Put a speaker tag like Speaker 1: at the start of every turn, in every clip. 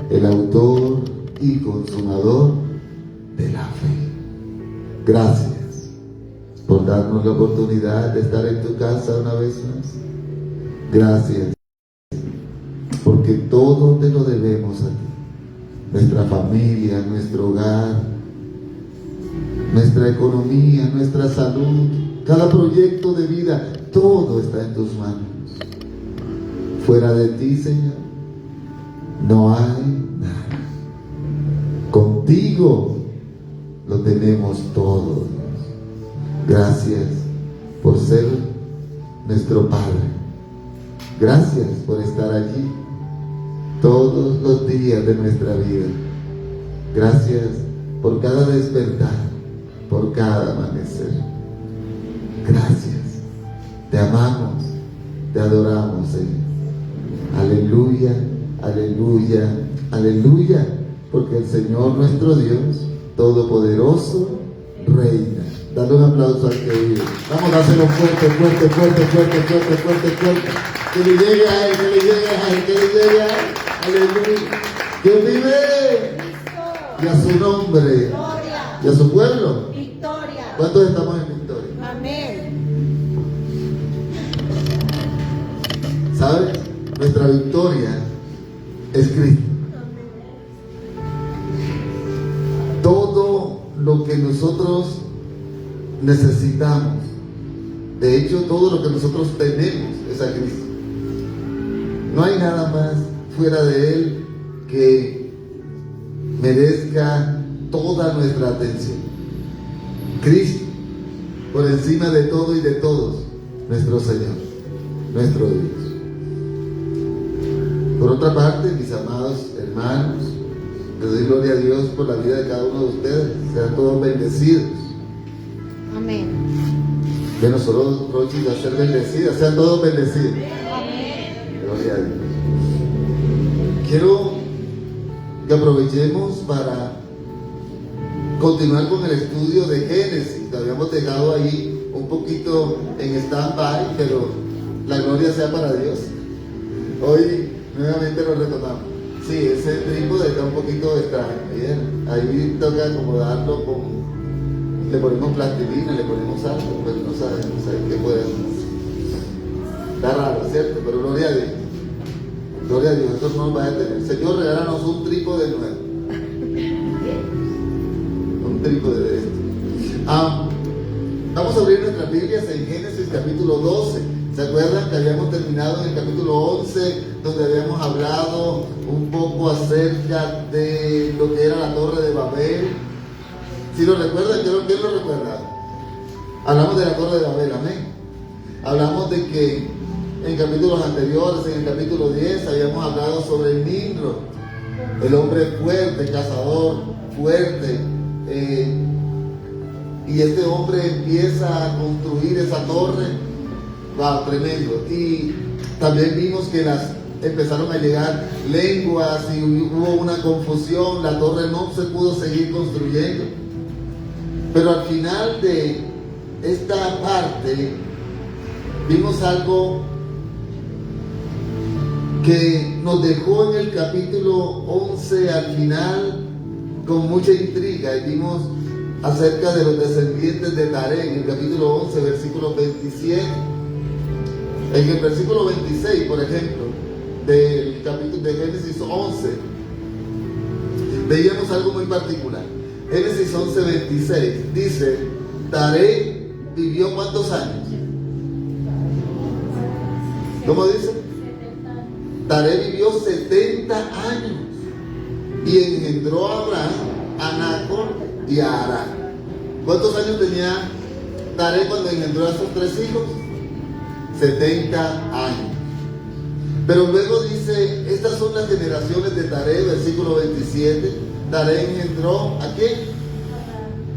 Speaker 1: el autor y consumador de la fe. Gracias por darnos la oportunidad de estar en tu casa una vez más. Gracias porque todo te lo debemos a ti. Nuestra familia, nuestro hogar, nuestra economía, nuestra salud, cada proyecto de vida, todo está en tus manos. Fuera de ti, Señor, no hay nada. Contigo lo tenemos todo, Dios. Gracias por ser nuestro Padre. Gracias por estar allí todos los días de nuestra vida. Gracias por cada despertar, por cada amanecer. Gracias. Te amamos, te adoramos, Señor. Aleluya, aleluya, aleluya, porque el Señor nuestro Dios Todopoderoso reina. Dale un aplauso al que vive. Vamos a hacerlo fuerte, fuerte, fuerte, fuerte, fuerte, fuerte, fuerte. Que le llegue a él, que le llegue a él, que le llegue a él. Aleluya. ¿Quién vive? Y a su nombre.
Speaker 2: Gloria.
Speaker 1: Y a su pueblo.
Speaker 2: Victoria.
Speaker 1: ¿Cuántos estamos en victoria?
Speaker 2: Amén.
Speaker 1: ¿Sabes? Nuestra victoria es Cristo. Todo lo que nosotros necesitamos, de hecho todo lo que nosotros tenemos es a Cristo. No hay nada más fuera de Él que merezca toda nuestra atención. Cristo, por encima de todo y de todos, nuestro Señor, nuestro Dios. Por otra parte, mis amados hermanos, les doy gloria a Dios por la vida de cada uno de ustedes. Sean todos bendecidos.
Speaker 2: Amén.
Speaker 1: Que no solo Rochi va a ser bendecida, sean todos bendecidos.
Speaker 2: Amén.
Speaker 1: Gloria a Dios. Quiero que aprovechemos para continuar con el estudio de Génesis. Lo habíamos dejado ahí un poquito en stand-by, pero la gloria sea para Dios. Hoy nuevamente lo retomamos. Sí, ese trípode está un poquito extraño. ¿Bien? Ahí toca acomodarlo con... Le ponemos plastilina, le ponemos algo, pero no sabemos qué podemos hacer. Está raro, ¿cierto? Pero gloria a Dios. Gloria a Dios, esto no nos va a detener. Señor, regálanos un trípode nuevo. Un trípode de esto. Vamos a abrir nuestras Biblias en Génesis capítulo 12. ¿Se acuerdan que habíamos terminado en el capítulo 11, donde habíamos hablado un poco acerca de lo que era la Torre de Babel? Si lo recuerdan, ¿quién lo recuerda? Hablamos de la Torre de Babel, amén. Hablamos de que en capítulos anteriores, en el capítulo 10, habíamos hablado sobre el Nimrod, el hombre fuerte, cazador, fuerte. Y este hombre empieza a construir esa torre. Wow, tremendo. Y también vimos que empezaron a llegar lenguas y hubo una confusión. La torre no se pudo seguir construyendo. Pero al final de esta parte vimos algo que nos dejó en el capítulo 11 al final con mucha intriga, y vimos acerca de los descendientes de Taré en el capítulo 11, versículo 27. En el versículo 26, por ejemplo, del capítulo de Génesis 11, veíamos algo muy particular. Génesis 11, 26 dice: Taré vivió ¿cuántos años? ¿Cómo dice? Taré vivió 70 años y engendró a Abraham, a Nacor y a Harán. ¿Cuántos años tenía Taré cuando engendró a sus tres hijos? 70 años. Pero luego dice: estas son las generaciones de Taré, versículo 27. Taré engendró ¿a quién?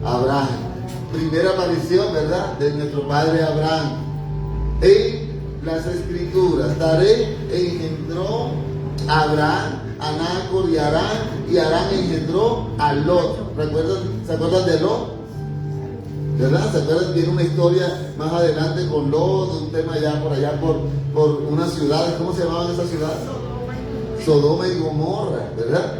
Speaker 1: Abraham. Primera aparición, ¿verdad?, de nuestro padre Abraham en las escrituras. Taré engendró a Abraham, a Nacor y a Harán, y Harán engendró a Lot. ¿Se acuerdan de Lot? ¿Verdad? ¿Se acuerdan? Viene una historia más adelante con Lot, un tema ya por allá por unas ciudades. ¿Cómo se llamaban esas ciudades? Sodoma y Gomorra, ¿verdad?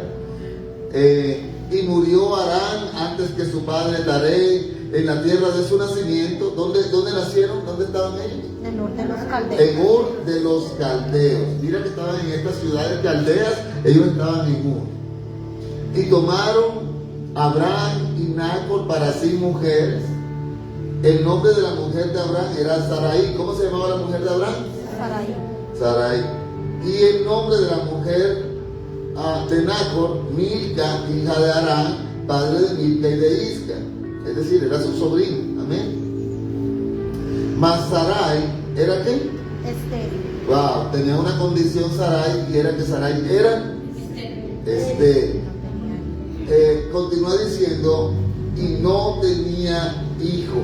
Speaker 1: Y murió Harán antes que su padre Taré en la tierra de su nacimiento. ¿Dónde nacieron? ¿Dónde estaban ellos?
Speaker 2: En Ur de los Caldeos.
Speaker 1: En Ur de los Caldeos. Mira que estaban en estas ciudades caldeas, ellos estaban en Ur. Y tomaron Abraham y Nacor para sí mujeres. El nombre de la mujer de Abraham era Sarai. ¿Cómo se llamaba la mujer de Abraham?
Speaker 2: Sarai.
Speaker 1: Sarai. Y el nombre de la mujer de Nacor, Milca, hija de Harán, padre de Milca y de Isca. Es decir, era su sobrino. Amén. Mas Sarai era ¿qué?
Speaker 2: Estéril.
Speaker 1: Wow, tenía una condición Sarai, y era que Sarai era estéril. Continúa diciendo, y no tenía hijo.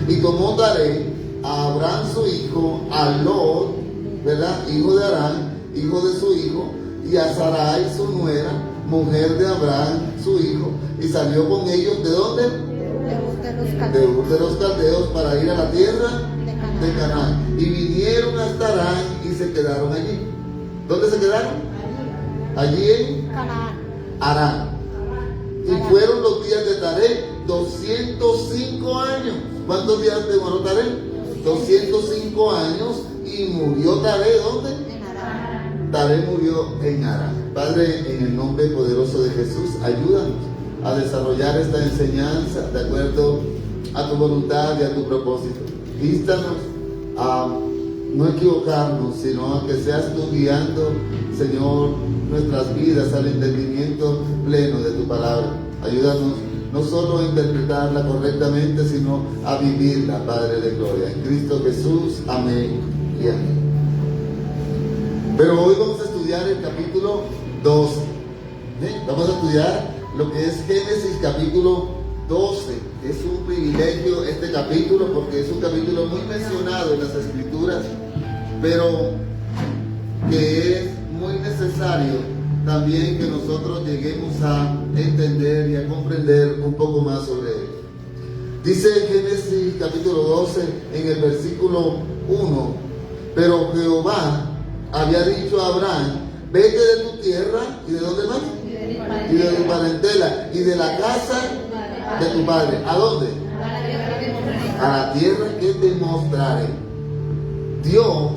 Speaker 1: Y tomó Taré a Abraham su hijo, a Lot, ¿verdad? Hijo de Harán, hijo de su hijo, y a Sarai su nuera, mujer de Abraham su hijo, y salió con ellos ¿de dónde? De Ur de los Caldeos, para ir a la tierra de Canaán. Y vinieron hasta Harán y se quedaron allí. ¿Dónde se quedaron? Allí en
Speaker 2: Canaán.
Speaker 1: Harán. Y fueron los días de Taré 205 años. ¿Cuántos días demoró Taré? 205 años. Y murió Taré, ¿dónde?
Speaker 2: En Harán.
Speaker 1: Taré murió en Harán. Padre, en el nombre poderoso de Jesús, ayúdanos a desarrollar esta enseñanza de acuerdo a tu voluntad y a tu propósito. Instanos a no equivocarnos, sino a que seas tú guiando, Señor, nuestras vidas al entendimiento pleno de tu palabra. Ayúdanos no solo a interpretarla correctamente, sino a vivirla, Padre de gloria. En Cristo Jesús, amén y amén. Pero hoy vamos a estudiar el capítulo 12. Vamos a estudiar lo que es Génesis capítulo 12. Es un privilegio este capítulo porque es un capítulo muy mencionado en las Escrituras, pero que es muy necesario también que nosotros lleguemos a entender y a comprender un poco más sobre él. Dice Génesis capítulo 12 en el versículo 1: pero Jehová había dicho a Abraham, vete de tu tierra, ¿y de dónde más? Y de tu parentela, y de la casa de tu padre. ¿A dónde? A la tierra que te mostraré. Dios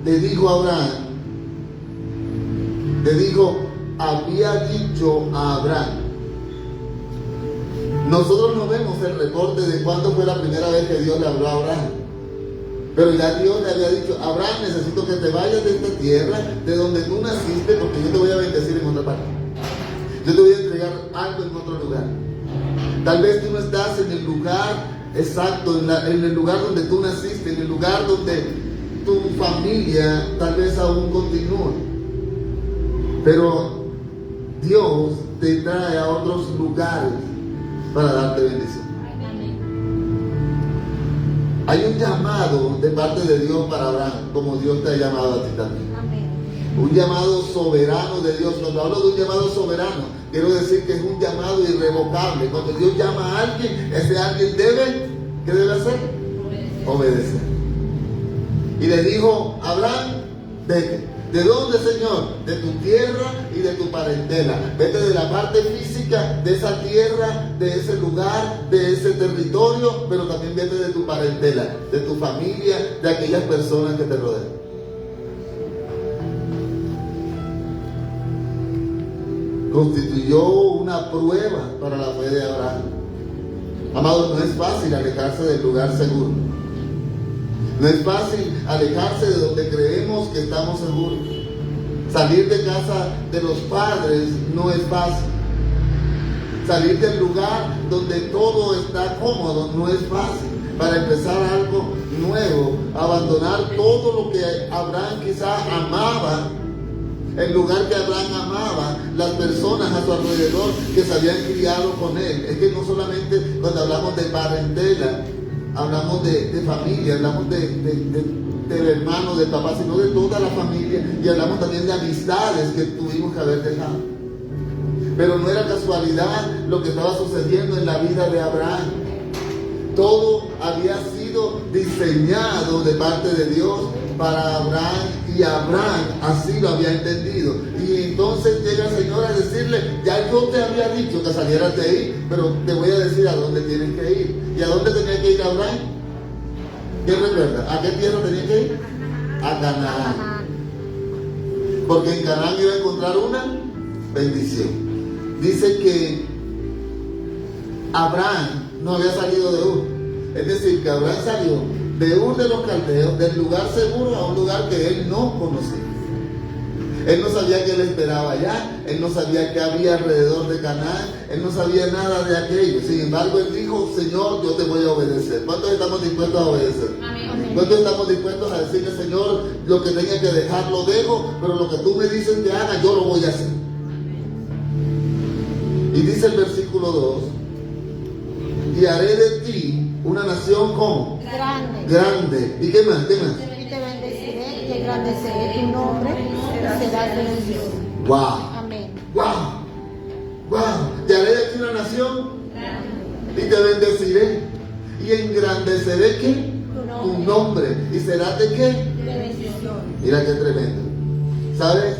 Speaker 1: le dijo a Abraham, había dicho a Abraham. Nosotros no vemos el reporte de cuándo fue la primera vez que Dios le habló a Abraham. Pero ya Dios le había dicho, Abraham, necesito que te vayas de esta tierra, de donde tú naciste, porque yo te voy a bendecir en otra parte. Yo te voy a entregar algo en otro lugar. Tal vez tú no estás en el lugar exacto, en el lugar donde tú naciste, en el lugar donde tu familia tal vez aún continúa. Pero Dios te trae a otros lugares para darte bendición. Hay un llamado de parte de Dios para Abraham, como Dios te ha llamado a ti también.
Speaker 2: Amén.
Speaker 1: Un llamado soberano de Dios. Cuando hablo de un llamado soberano, quiero decir que es un llamado irrevocable. Cuando Dios llama a alguien, ese alguien ¿qué debe hacer? Obedecer. Y le dijo a Abraham, vete. ¿De dónde, Señor? De tu tierra y de tu parentela. Vete de la parte física de esa tierra, de ese lugar, de ese territorio, pero también vete de tu parentela, de tu familia, de aquellas personas que te rodean. Constituyó una prueba para la fe de Abraham. Amados, no es fácil alejarse del lugar seguro. No es fácil alejarse de donde creemos que estamos seguros. Salir de casa de los padres no es fácil. Salir del lugar donde todo está cómodo no es fácil. Para empezar algo nuevo, abandonar todo lo que Abraham quizá amaba, el lugar que Abraham amaba, las personas a su alrededor que se habían criado con él. Es que no solamente cuando hablamos de parentela, hablamos de familia, hablamos del hermano, del papá, sino de toda la familia, y hablamos también de amistades que tuvimos que haber dejado. Pero no era casualidad lo que estaba sucediendo en la vida de Abraham. Todo había sido diseñado de parte de Dios para Abraham y Y Abraham así lo había entendido. Y entonces llega el Señor a decirle, ya yo te había dicho que salieras de ahí, pero te voy a decir a dónde tienes que ir. ¿Y a dónde tenía que ir Abraham? ¿Quién recuerda? ¿A qué tierra tenía que ir? A Canaán. Porque en Canaán iba a encontrar una bendición. Dice que Abraham no había salido de Ur. Es decir, que Abraham salió de Ur de los Caldeos, del lugar seguro a un lugar que él no conocía. Él no sabía qué le esperaba allá, él no sabía qué había alrededor de Canaán, él no sabía nada de aquello. Sin embargo, él dijo, Señor, yo te voy a obedecer. ¿Cuántos estamos dispuestos a obedecer?
Speaker 2: Amén.
Speaker 1: ¿Cuántos estamos dispuestos a decirle, Señor, lo que tenga que dejar lo dejo, pero lo que tú me dices que haga, yo lo voy a hacer? Y dice el versículo 2, y haré de ti una nación como grande. ¿Y qué más? ¿Qué más?
Speaker 2: Y te bendeciré y engrandeceré tu nombre y serás bendición.
Speaker 1: ¡Wow!
Speaker 2: Amén.
Speaker 1: ¡Wow! ¡Wow! Y haré de ti una nación y te bendeciré y engrandeceré ¿qué? Tu nombre. ¿Y serás de qué?
Speaker 2: De bendición.
Speaker 1: Mira qué tremendo. ¿Sabes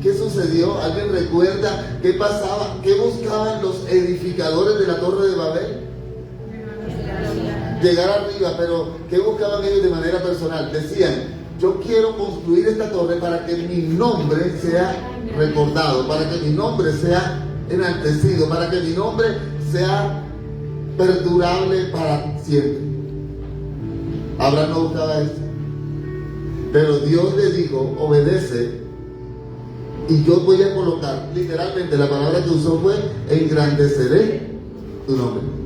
Speaker 1: qué sucedió? ¿Alguien recuerda qué pasaba? ¿Qué buscaban los edificadores de la Torre de Babel? Llegar arriba, pero ¿qué buscaban ellos de manera personal? Decían, yo quiero construir esta torre para que mi nombre sea recordado, para que mi nombre sea enaltecido, para que mi nombre sea perdurable para siempre. Abraham no buscaba esto, pero Dios le dijo, obedece, y yo voy a colocar, literalmente la palabra que usó fue, engrandeceré tu nombre.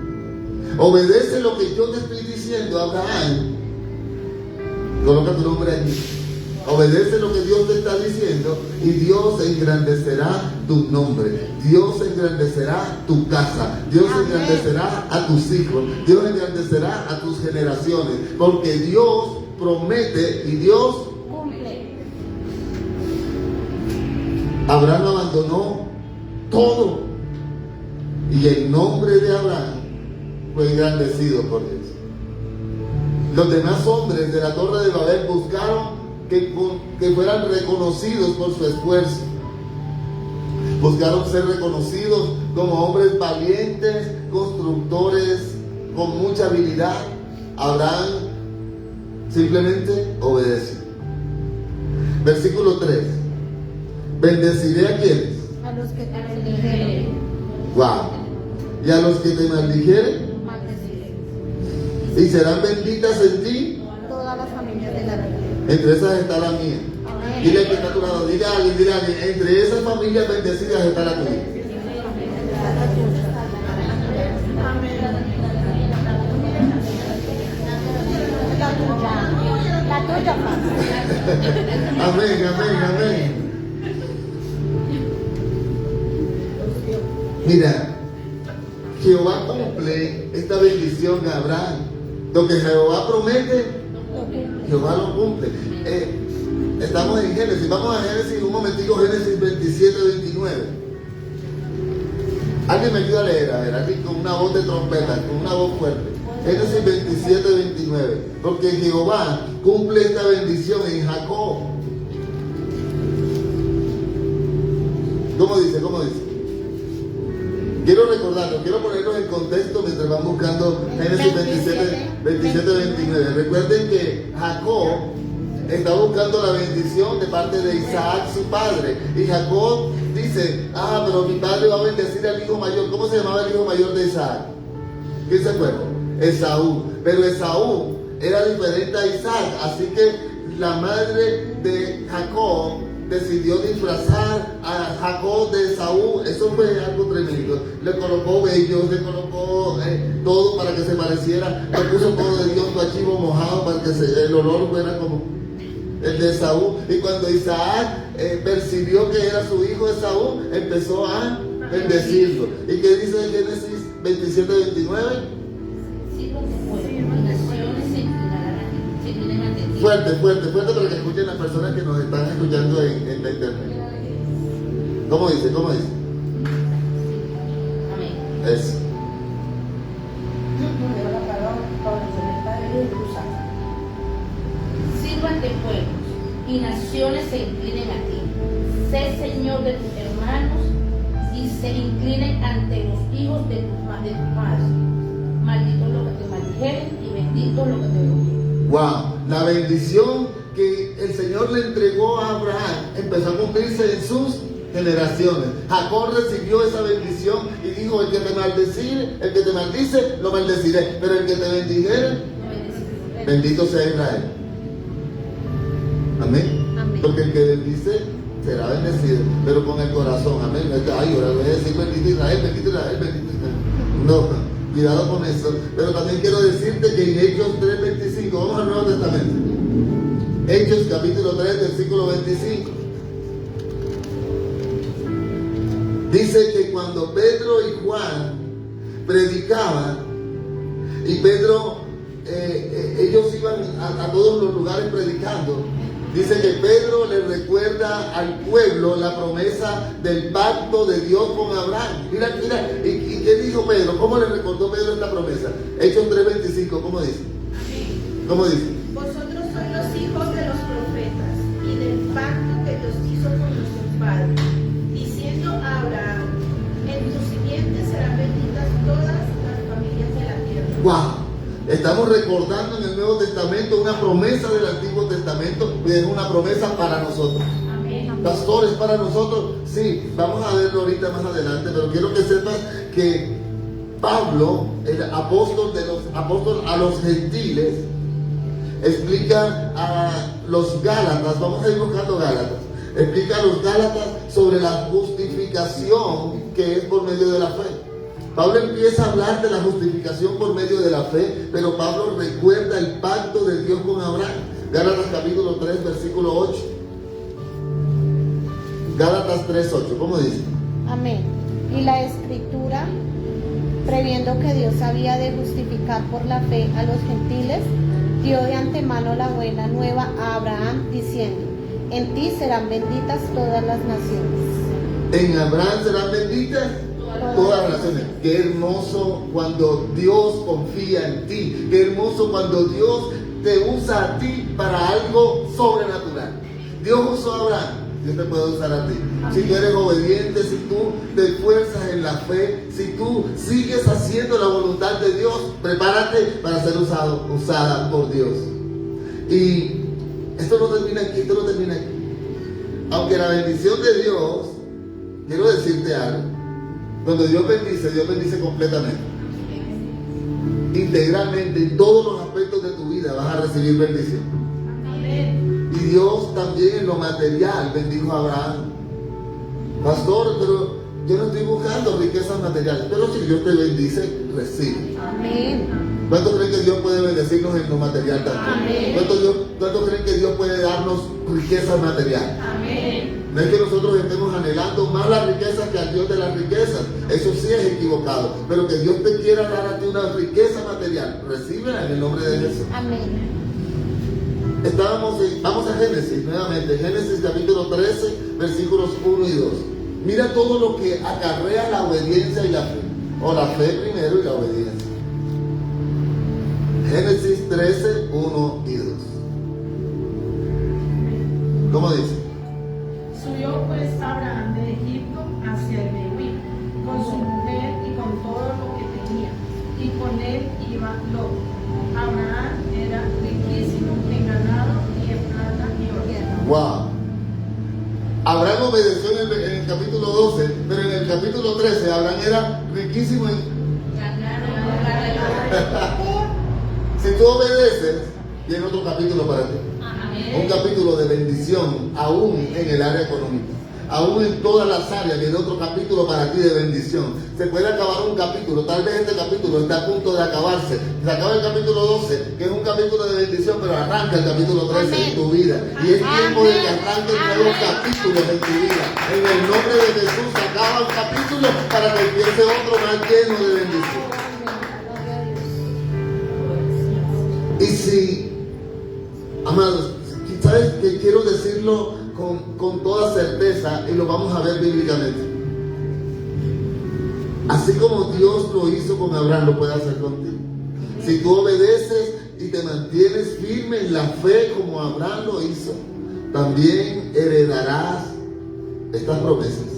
Speaker 1: Obedece lo que yo te estoy diciendo, Abraham. Coloca tu nombre allí. Obedece lo que Dios te está diciendo y Dios engrandecerá tu nombre. Dios engrandecerá tu casa. Dios engrandecerá a tus hijos. Dios engrandecerá a tus generaciones. Porque Dios promete y Dios
Speaker 2: Cumple.
Speaker 1: Abraham abandonó todo. Y el nombre de Abraham fue engrandecido por Dios. Los demás hombres de la Torre de Babel buscaron que fueran reconocidos por su esfuerzo. Buscaron ser reconocidos como hombres valientes, constructores con mucha habilidad. Abraham simplemente obedeció. Versículo 3. Bendeciré a quienes.
Speaker 2: A los que te bendijeren,
Speaker 1: Wow. Y a los que te maldijeren.
Speaker 2: maldeciré.
Speaker 1: Y serán benditas en ti.
Speaker 2: Todas las familias de la tierra.
Speaker 1: Entre esas está la mía.
Speaker 2: Amén.
Speaker 1: Dile al que está a tu lado, dile a alguien, entre esas familias bendecidas está la tuya.
Speaker 2: La tuya,
Speaker 1: Amén, amén, amén. Mira, Jehová cumple esta bendición a Abraham. Lo que Jehová promete, Jehová lo cumple. Estamos en Génesis. Vamos a Génesis un momentico, Génesis 27, 29. Alguien me ayuda a leer, a ver, aquí con una voz de trompeta, con una voz fuerte. Génesis 27, 29. Porque Jehová cumple esta bendición en Jacob. ¿Cómo dice? ¿Cómo dice? Quiero recordarlo, quiero ponerlos en contexto mientras van buscando Génesis 27, 29. Recuerden que Jacob está buscando la bendición de parte de Isaac, su padre. Y Jacob dice, pero mi padre va a bendecir al hijo mayor. ¿Cómo se llamaba el hijo mayor de Isaac? ¿Quién se acuerda? Esaú. Pero Esaú era diferente a Isaac. Así que la madre de Jacob decidió disfrazar a Jacob de Esaú. Eso fue algo tremendo. Le colocó vellos, le colocó todo para que se pareciera. Le puso todo de Dios, archivo mojado para que el olor fuera como el de Esaú. Y cuando Isaac percibió que era su hijo Esaú, empezó a bendecirlo. ¿Y qué dice en Génesis 27, 29? Fuerte, fuerte, fuerte para que escuchen las personas que nos están escuchando en la internet. ¿Cómo dice? ¿Cómo dice?
Speaker 2: Amén.
Speaker 1: Eso.
Speaker 3: Sirvan de pueblos y y naciones se inclinen a ti. Sé Señor de tus hermanos y se inclinen ante los hijos de tu madre. Maldito lo que te maldijeren y bendito lo que te bendiga.
Speaker 1: Wow, la bendición que el Señor le entregó a Abraham empezó a cumplirse en sus generaciones. Jacob recibió esa bendición y dijo: el que te maldice, lo maldeciré, pero el que te bendijere, bendito sea Israel. Amén.
Speaker 2: Amén.
Speaker 1: Porque el que bendice será bendecido, pero con el corazón. Amén. Ay, ahora voy a decir bendito Israel, bendito Israel, bendito Israel. No, cuidado con eso. Pero también quiero decirte que en Hechos 3:25, vamos al Nuevo Testamento. Hechos capítulo 3, versículo 25. Dice que cuando Pedro y Juan predicaban, y Pedro, ellos iban a todos los lugares predicando, dice que Pedro le recuerda al pueblo la promesa del pacto de Dios con Abraham. Mira, ¿y qué dijo Pedro? ¿Cómo le recordó Pedro esta promesa? Hechos 3:25, ¿cómo dice? ¿Cómo dice?
Speaker 4: Vosotros sois los hijos de los profetas y del pacto que Dios hizo con nuestros padres, diciendo a Abraham: en tus simientes serán benditas todas las familias de la tierra.
Speaker 1: ¡Wow! Estamos recordando en el Nuevo Testamento una promesa del Antiguo Testamento, y es una promesa para nosotros.
Speaker 3: Amén.
Speaker 1: Pastores, para nosotros, sí, vamos a verlo ahorita más adelante, pero quiero que sepas que Pablo, el apóstol de los apóstoles a los gentiles, explica a los Gálatas, vamos a ir buscando Gálatas, explica a los Gálatas sobre la justificación que es por medio de la fe. Pablo empieza a hablar de la justificación por medio de la fe, pero Pablo recuerda el pacto de Dios con Abraham. Gálatas capítulo 3, versículo 8. Gálatas 3, 8, ¿cómo dice?
Speaker 2: Amén. Y la Escritura, previendo que Dios había de justificar por la fe a los gentiles, dio de antemano la buena nueva a Abraham, diciendo: en ti serán benditas todas las naciones.
Speaker 1: En Abraham serán benditas todas las naciones. Qué hermoso cuando Dios confía en ti. Qué hermoso cuando Dios te usa a ti para algo sobrenatural. Dios usó a Abraham, Dios te puede usar a ti. Si tú eres obediente, si tú te esfuerzas en la fe, si tú sigues haciendo la voluntad de Dios, prepárate para ser usada por Dios. Y esto no termina aquí, Aunque la bendición de Dios, quiero decirte algo. Cuando Dios bendice completamente. Integralmente, en todos los aspectos de tu vida vas a recibir bendición.
Speaker 4: Amén.
Speaker 1: Y Dios también en lo material bendijo a Abraham. Pastor, pero yo no estoy buscando riquezas materiales. Pero si Dios te bendice, recibe.
Speaker 2: Amén.
Speaker 1: ¿Cuántos creen que Dios puede bendecirnos en lo material también?
Speaker 3: Amén.
Speaker 1: ¿Cuántos creen que Dios puede darnos riquezas materiales?
Speaker 3: Amén.
Speaker 1: No es que nosotros estemos anhelando más las riquezas que al Dios de las riquezas. Eso sí es equivocado. Pero que Dios te quiera dar a ti una riqueza material, recíbela en el nombre de Jesús.
Speaker 2: Amén.
Speaker 1: Vamos a Génesis nuevamente. Génesis capítulo 13, versículos 1 y 2. Mira todo lo que acarrea la obediencia y la fe. O la fe primero y la obediencia. Génesis 13, 1 y 2. ¿Cómo dice?
Speaker 4: Subió pues Abraham de Egipto hacia el Nehuim, con su mujer y con todo lo que tenía, y con él iba Lot. Abraham era riquísimo en ganado y en plata y oro.
Speaker 1: Wow. Abraham obedeció en el capítulo 12, pero en el capítulo 13 Abraham era riquísimo en... Si tú obedeces, viene otro capítulo para ti. Un capítulo de bendición, aún en el área económica. Aún en todas las áreas viene otro capítulo para ti de bendición. Se puede acabar un capítulo, tal vez este capítulo está a punto de acabarse. Se acaba el capítulo 12, que es un capítulo de bendición, pero arranca el capítulo 13
Speaker 2: Amén.
Speaker 1: en tu vida. Y es tiempo de que arranquen nuevos capítulos en tu vida. En el nombre de Jesús se acaba un capítulo para que empiece otro más lleno de bendición. Y si, amados, ¿sabes que quiero decirlo con toda certeza y lo vamos a ver bíblicamente? Así como Dios lo hizo con Abraham, lo puede hacer contigo. Si tú obedeces y te mantienes firme en la fe como Abraham lo hizo, también heredarás estas promesas.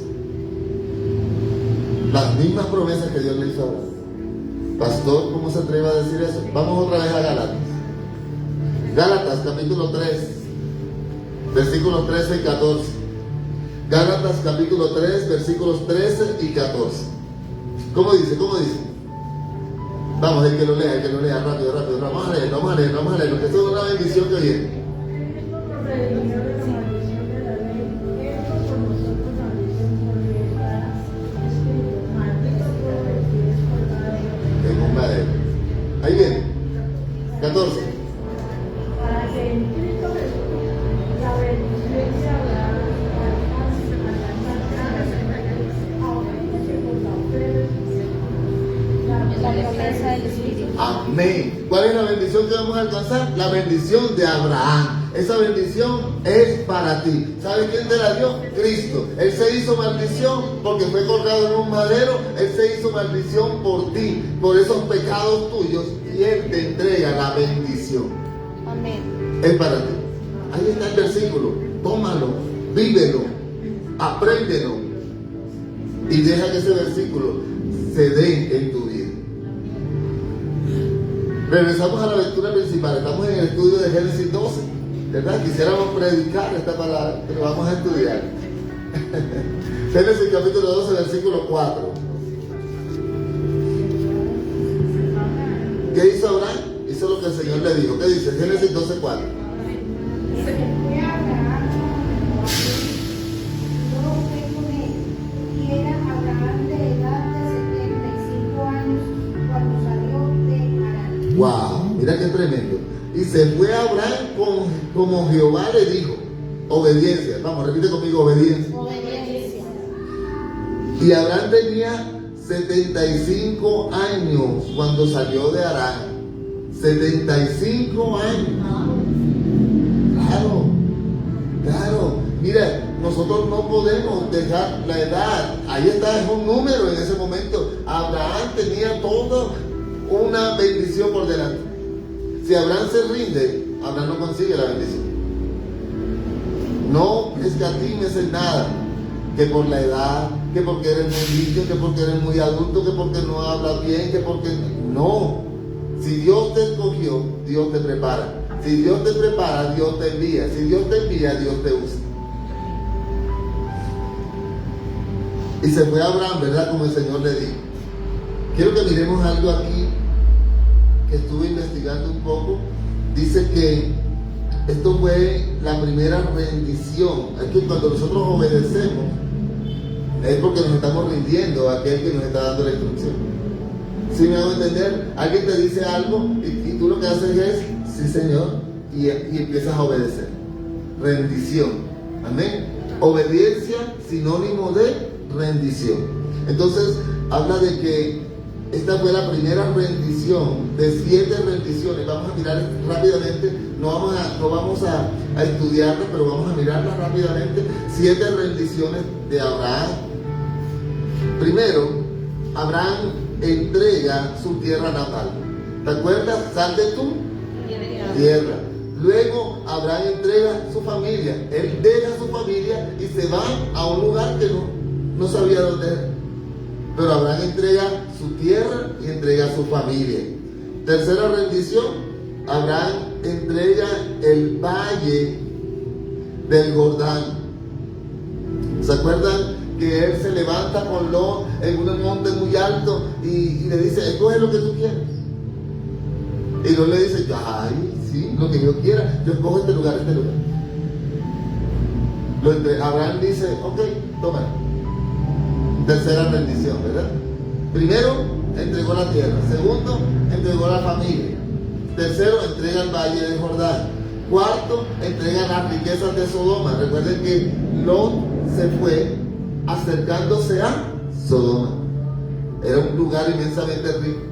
Speaker 1: Las mismas promesas que Dios le hizo a Abraham. Pastor, ¿cómo se atreve a decir eso? Vamos otra vez a Gálatas. Gálatas capítulo 3, versículos 13 y 14. Gálatas capítulo 3, versículos 13 y 14. ¿Cómo dice? ¿Cómo dice? Vamos, el que lo lea, rápido. Vamos a leer, porque esto es una bendición que viene. Ahí viene. 14.
Speaker 5: Para que en Cristo Jesús la bendición de Abraham alcance
Speaker 2: La promesa del Espíritu.
Speaker 1: Amén. ¿Cuál es la bendición que vamos a alcanzar? La bendición de Abraham. Esa bendición es para ti. ¿Sabes quién te la dio? Cristo. Él se hizo maldición porque fue colgado en un madero. Él se hizo maldición por ti, por esos pecados tuyos, y Él te entrega la bendición.
Speaker 2: Amén.
Speaker 1: Es para ti. Ahí está el versículo. Tómalo, vívelo, apréndelo y deja que ese versículo se dé en tu vida. Regresamos a la lectura principal. Estamos en el estudio de Génesis 12, ¿verdad? Quisiéramos predicar esta palabra, pero vamos a estudiar. Génesis capítulo 12, versículo 4. ¿Qué hizo Abraham? Hizo lo que el Señor le dijo. ¿Qué dice? Génesis 12, 4.
Speaker 5: y era Abraham de edad de 75 años cuando salió de Harán.
Speaker 1: Wow, mira qué tremendo. Y se fue Abraham como Jehová le dijo. Obediencia. Vamos, repite conmigo, obediencia.
Speaker 2: Obediencia.
Speaker 1: Y Abraham tenía 75 años cuando salió de Harán. 75 años. Claro. Mira, nosotros no podemos dejar la edad. Ahí está, es un número en ese momento. Abraham tenía toda una bendición por delante. Si Abraham se rinde, Abraham no consigue la bendición. No escatimes en nada. Que por la edad, que porque eres muy niño, que porque eres muy adulto, que porque no hablas bien, que porque... No. Si Dios te escogió, Dios te prepara. Si Dios te prepara, Dios te envía. Si Dios te envía, Dios te usa. Y se fue Abraham, ¿verdad? Como el Señor le dijo. Quiero que miremos algo aquí que estuve investigando un poco. Dice que esto fue la primera rendición. Es que cuando nosotros obedecemos, es porque nos estamos rindiendo a aquel que nos está dando la instrucción. ¿Sí me hago entender? Alguien te dice algo y tú lo que haces es, sí Señor, y empiezas a obedecer. Rendición. Amén. Obediencia, sinónimo de rendición. Entonces, habla de que esta fue la primera rendición de 7 rendiciones. Vamos a mirar rápidamente, no vamos a estudiarlas, pero vamos a mirarlas rápidamente. 7 rendiciones de Abraham. Primero, Abraham entrega su tierra natal. ¿Te acuerdas? Sal de tu tierra. Luego Abraham entrega su familia. Él deja su familia y se va a un lugar que no sabía dónde era. Pero Abraham entrega su tierra y entrega su familia. Tercera rendición, Abraham entrega el valle del Jordán. ¿Se acuerdan? Que él se levanta con Lot en un monte muy alto y le dice, escoge lo que tú quieras. Y Lot le dice, ay, sí, lo que yo quiera, yo escojo este lugar. Abraham dice, ok, toma. Tercera rendición, ¿verdad? Primero, entregó la tierra. Segundo, entregó la familia. Tercero, entrega el valle del Jordán. Cuarto, entrega las riquezas de Sodoma. Recuerden que Lot se fue acercándose a Sodoma. Era un lugar inmensamente rico.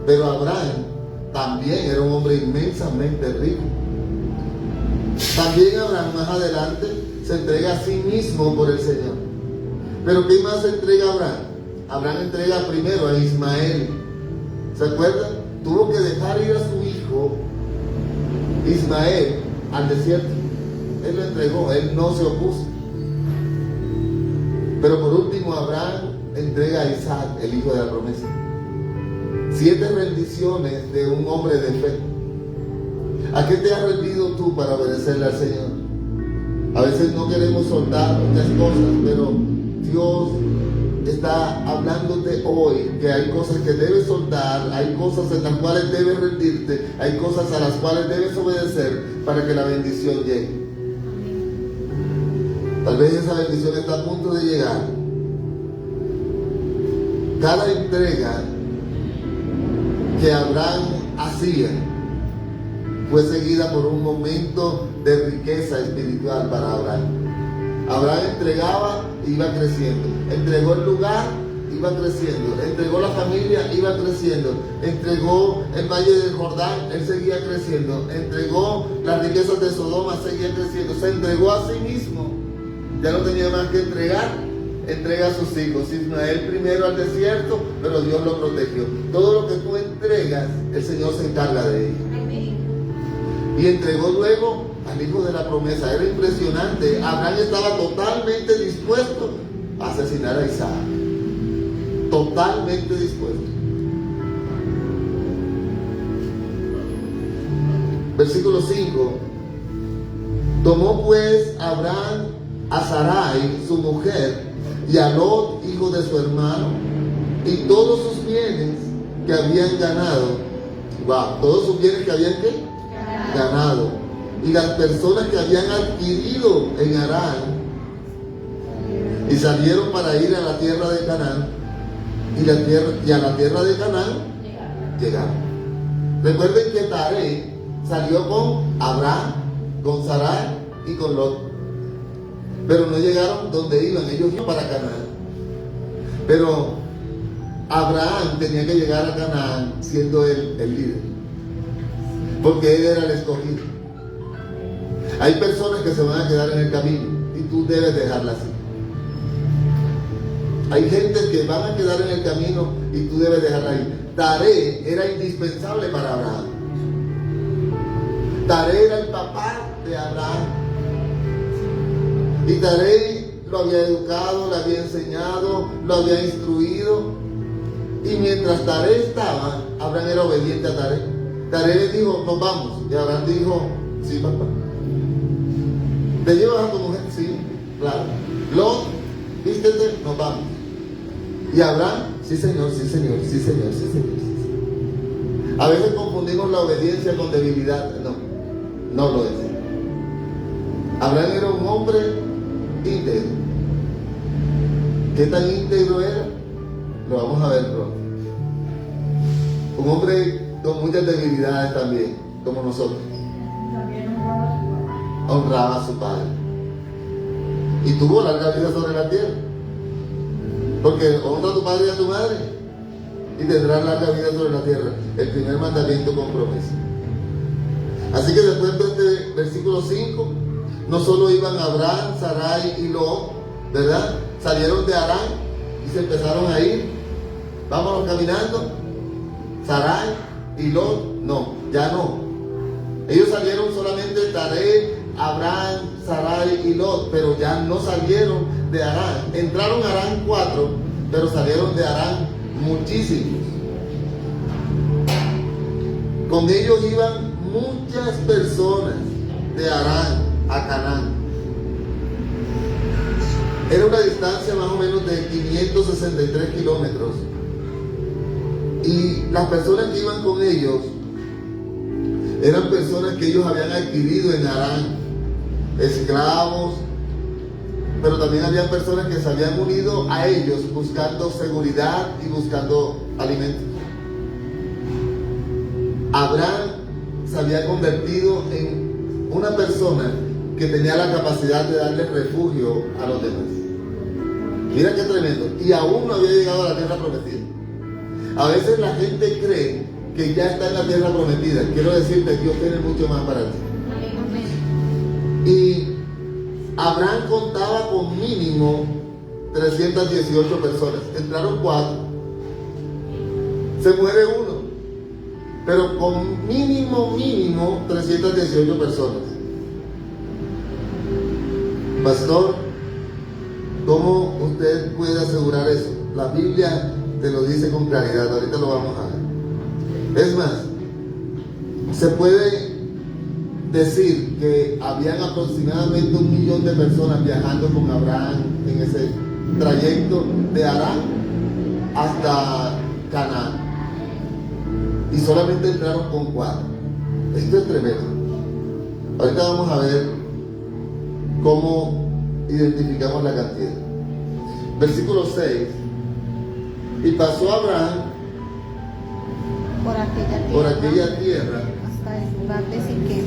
Speaker 1: Pero Abraham también era un hombre inmensamente rico. También Abraham más adelante se entrega a sí mismo por el Señor. Pero ¿qué más entrega Abraham? Abraham entrega primero a Ismael. ¿Se acuerdan? Tuvo que dejar ir a su hijo Ismael al desierto. él lo entregó, él no se opuso. Pero por último, Abraham entrega a Isaac, el hijo de la promesa. 7 rendiciones de un hombre de fe. ¿A qué te has rendido tú para obedecerle al Señor? A veces no queremos soltar muchas cosas, pero Dios está hablándote hoy que hay cosas que debes soltar, hay cosas en las cuales debes rendirte, hay cosas a las cuales debes obedecer para que la bendición llegue. Tal vez esa bendición está a punto de llegar. Cada entrega que Abraham hacía fue seguida por un momento de riqueza espiritual para Abraham. Abraham entregaba, iba creciendo. Entregó el lugar, iba creciendo. Entregó la familia, iba creciendo. Entregó el valle del Jordán, él seguía creciendo. Entregó las riquezas de Sodoma, seguía creciendo. Se entregó a sí mismo. Ya no tenía más que entregar. Entrega a sus hijos. Ismael primero al desierto, pero Dios lo protegió. Todo lo que tú entregas, el Señor se encarga de ello. Y entregó luego al hijo de la promesa. Era impresionante. Abraham estaba totalmente dispuesto a asesinar a Isaac. Totalmente dispuesto. Versículo 5. Tomó pues Abraham a Sarai, su mujer, y a Lot, hijo de su hermano, y todos sus bienes que habían ganado. Wow, todos sus bienes que habían ¿qué? Ganado. Y las personas que habían adquirido en Harán, y salieron para ir a la tierra de Canaán, y a la tierra de Canaán llegaron. Recuerden que Taré salió con Abraham, con Sarai y con Lot. Pero no llegaron donde iban, ellos iban para Canaán. Pero Abraham tenía que llegar a Canaán siendo él el líder, porque él era el escogido. Hay personas que se van a quedar en el camino y tú debes dejarlas así. Hay gente que van a quedar en el camino y tú debes dejarla ahí. Taré era indispensable para Abraham. Taré era el papá de Abraham. Y Taré lo había educado, lo había enseñado, lo había instruido. Y mientras Taré estaba, Abraham era obediente a Taré. Taré le dijo, nos vamos. Y Abraham dijo, sí, papá. ¿Te llevas a tu mujer? Sí, claro. Lot, vístete, nos vamos. Y Abraham, sí señor, sí señor, sí señor, sí señor, sí señor. A veces confundimos la obediencia con debilidad. No, no lo es. Abraham era un hombre íntegro. ¿Qué tan íntegro era? Lo vamos a ver pronto. Un hombre con muchas debilidades también, como nosotros.
Speaker 4: También
Speaker 1: Honraba a su padre. Y tuvo larga vida sobre la tierra. Porque honra a tu padre y a tu madre y tendrás larga vida sobre la tierra. El primer mandamiento con promesa. Así que después de este versículo 5, no solo iban Abraham, Sarai y Lot, ¿verdad? Salieron de Harán y se empezaron a ir. Vámonos caminando. Sarai y Lot, no, ya no. Ellos salieron solamente Taré, Abraham, Sarai y Lot, pero ya no salieron de Harán. Entraron a Harán 4, pero salieron de Harán muchísimos. Con ellos iban muchas personas de Harán a Canaán. Era una distancia más o menos de 563 kilómetros. Y las personas que iban con ellos eran personas que ellos habían adquirido en Harán, esclavos, pero también había personas que se habían unido a ellos buscando seguridad y buscando alimentos. Abraham se había convertido en una persona que tenía la capacidad de darle refugio a los demás. Mira qué tremendo. Y aún no había llegado a la tierra prometida. A veces la gente cree que ya está en la tierra prometida. Quiero decirte, Dios tiene mucho más para ti. Y Abraham contaba con mínimo 318 personas. Entraron 4. Se muere uno. Pero con mínimo 318 personas. Pastor, ¿cómo usted puede asegurar eso? La Biblia te lo dice con claridad, ahorita lo vamos a ver. Es más, se puede decir que habían aproximadamente 1 millón de personas viajando con Abraham en ese trayecto de Harán hasta Canaán, y solamente entraron con 4. Esto es tremendo. Ahorita vamos a ver cómo identificamos la cantidad. Versículo 6. Y pasó Abraham
Speaker 2: por aquella
Speaker 1: tierra
Speaker 2: hasta el lugar de Siquem.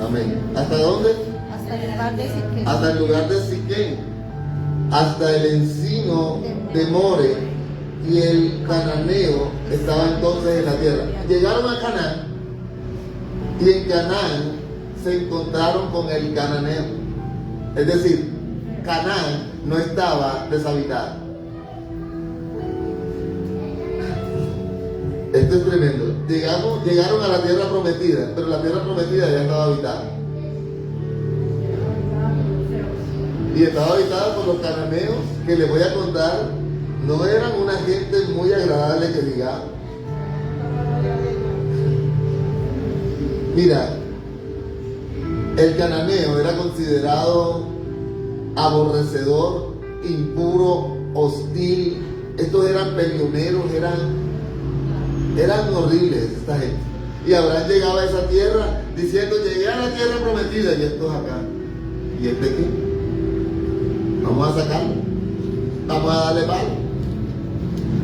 Speaker 1: Amén. ¿Hasta dónde?
Speaker 2: Hasta el lugar de Siquem.
Speaker 1: Hasta el lugar de Siquem, hasta el encino de More, y el cananeo estaba entonces en la tierra. Llegaron a Canaán, y en Canaán se encontraron con el cananeo. Es decir, Canaán no estaba deshabitada. Esto es tremendo. Llegaron a la tierra prometida, pero la tierra prometida ya estaba habitada. Y estaba habitada por los cananeos, que les voy a contar, no eran una gente muy agradable que digamos. Mira, el cananeo era considerado aborrecedor, impuro, hostil. Estos eran peleoneros, eran horribles esta gente. Y Abraham llegaba a esa tierra diciendo: llegué a la tierra prometida, y estos acá. ¿Y este qué? Vamos a sacarlo, vamos a darle palo.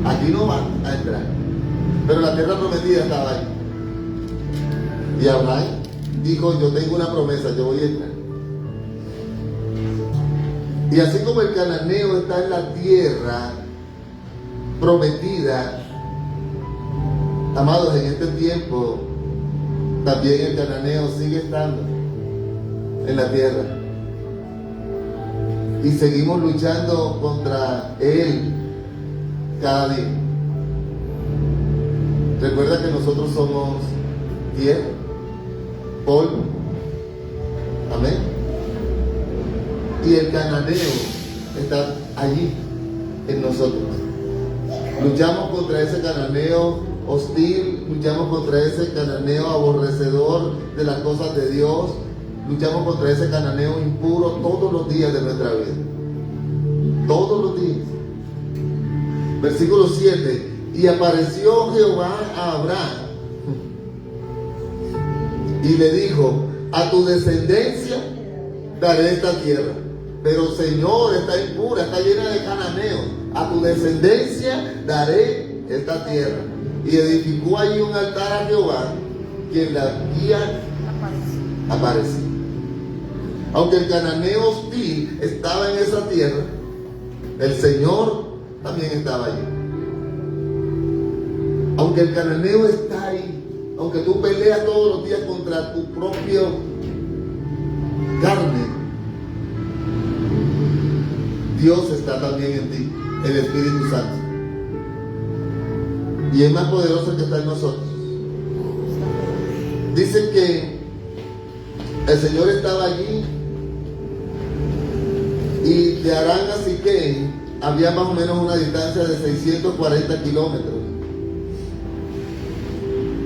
Speaker 1: Aquí no va a entrar. Pero la tierra prometida estaba ahí. Y Abraham dijo: yo tengo una promesa, yo voy a entrar. Y así como el cananeo está en la tierra prometida, amados, en este tiempo también el cananeo sigue estando en la tierra. Y seguimos luchando contra él cada día. Recuerda que nosotros somos tierra, polvo. Amén. Y el cananeo está allí en nosotros. Luchamos contra ese cananeo hostil, luchamos contra ese cananeo aborrecedor de las cosas de Dios, luchamos contra ese cananeo impuro todos los días de nuestra vida. Todos los días. Versículo 7. Y apareció Jehová a Abraham y le dijo: a tu descendencia daré esta tierra. Pero Señor, está impura, está llena de cananeos. A tu descendencia daré esta tierra. Y edificó allí un altar a Jehová, quien la guía apareció. Aunque el cananeo hostil estaba en esa tierra, el Señor también estaba allí. Aunque el cananeo está ahí, aunque tú peleas todos los días contra tu propio carne, Dios está también en ti, el Espíritu Santo. Y es más poderoso el que está en nosotros. Dice que el Señor estaba allí, y de Harán a Siquem había más o menos una distancia de 640 kilómetros.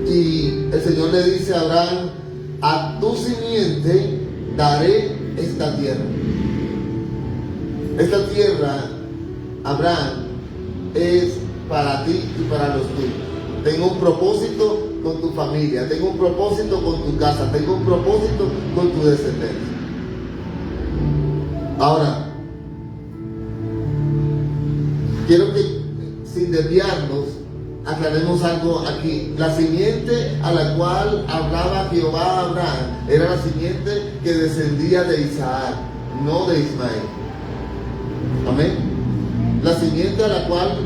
Speaker 1: Y el Señor le dice a Abraham: a tu simiente daré esta tierra. Esta tierra, Abraham, es para ti y para los tuyos. Tengo un propósito con tu familia, tengo un propósito con tu casa, tengo un propósito con tu descendencia. Ahora, quiero que, sin desviarnos, aclaremos algo aquí. La simiente a la cual hablaba Jehová a Abraham era la simiente que descendía de Isaac, no de Ismael. Amén. La simiente a la cual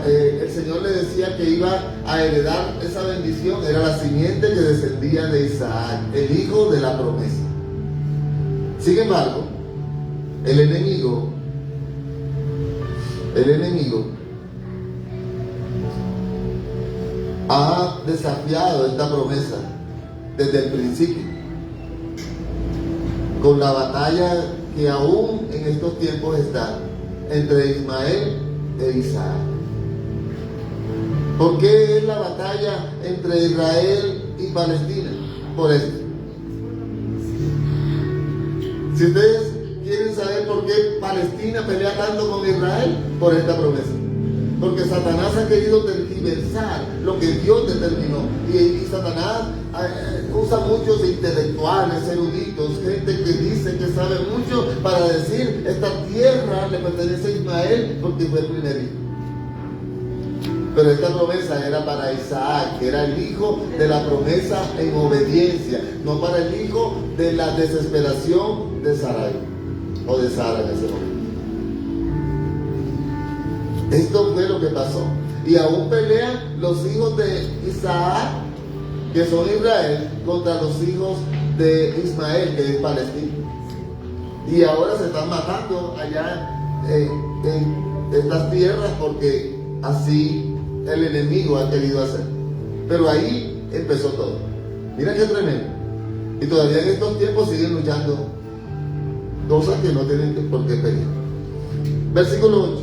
Speaker 1: el Señor le decía que iba a heredar esa bendición era la simiente que descendía de Isaac, el hijo de la promesa. Sin embargo, el enemigo ha desafiado esta promesa desde el principio. con la batalla que aún en estos tiempos está entre Ismael e Isaac. ¿Por qué es la batalla entre Israel y Palestina? Por esto. Si ustedes quieren saber por qué Palestina pelea tanto con Israel, por esta promesa. Porque Satanás ha querido tergiversar lo que Dios determinó. Y Satanás usa muchos intelectuales, eruditos, gente que dice que sabe mucho para decir, esta tierra le pertenece a Ismael porque fue el primer hijo. Pero esta promesa era para Isaac, que era el hijo de la promesa en obediencia, no para el hijo de la desesperación de Sarai, o de Sara en ese momento. Esto fue lo que pasó. Y aún pelean los hijos de Isaac, que son Israel, contra los hijos de Ismael, que es Palestina. Y ahora se están matando allá en estas tierras porque así el enemigo ha querido hacer. Pero ahí empezó todo. Mira qué tremendo. Y todavía en estos tiempos siguen luchando cosas que no tienen por qué pelear. Versículo 8.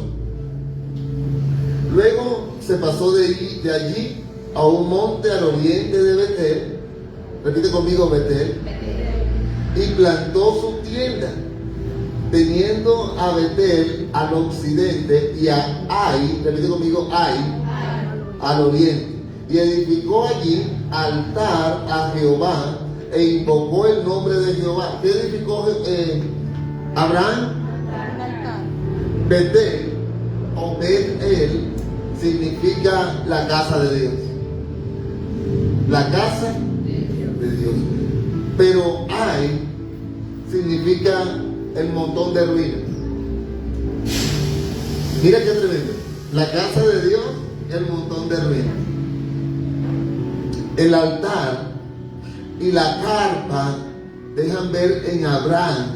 Speaker 1: Luego se pasó de allí a un monte al oriente de Betel. Repite conmigo, Betel. Y plantó su tienda, teniendo a Betel al occidente y a Ai, repite conmigo, Ai, al oriente. Y edificó allí altar a Jehová e invocó el nombre de Jehová. ¿Qué edificó Abraham? Betel o Betel significa la casa de Dios. La casa de Dios. Pero Ai significa el montón de ruinas. Mira qué tremendo. La casa de Dios, el montón de ruinas. El altar y la carpa dejan ver en Abraham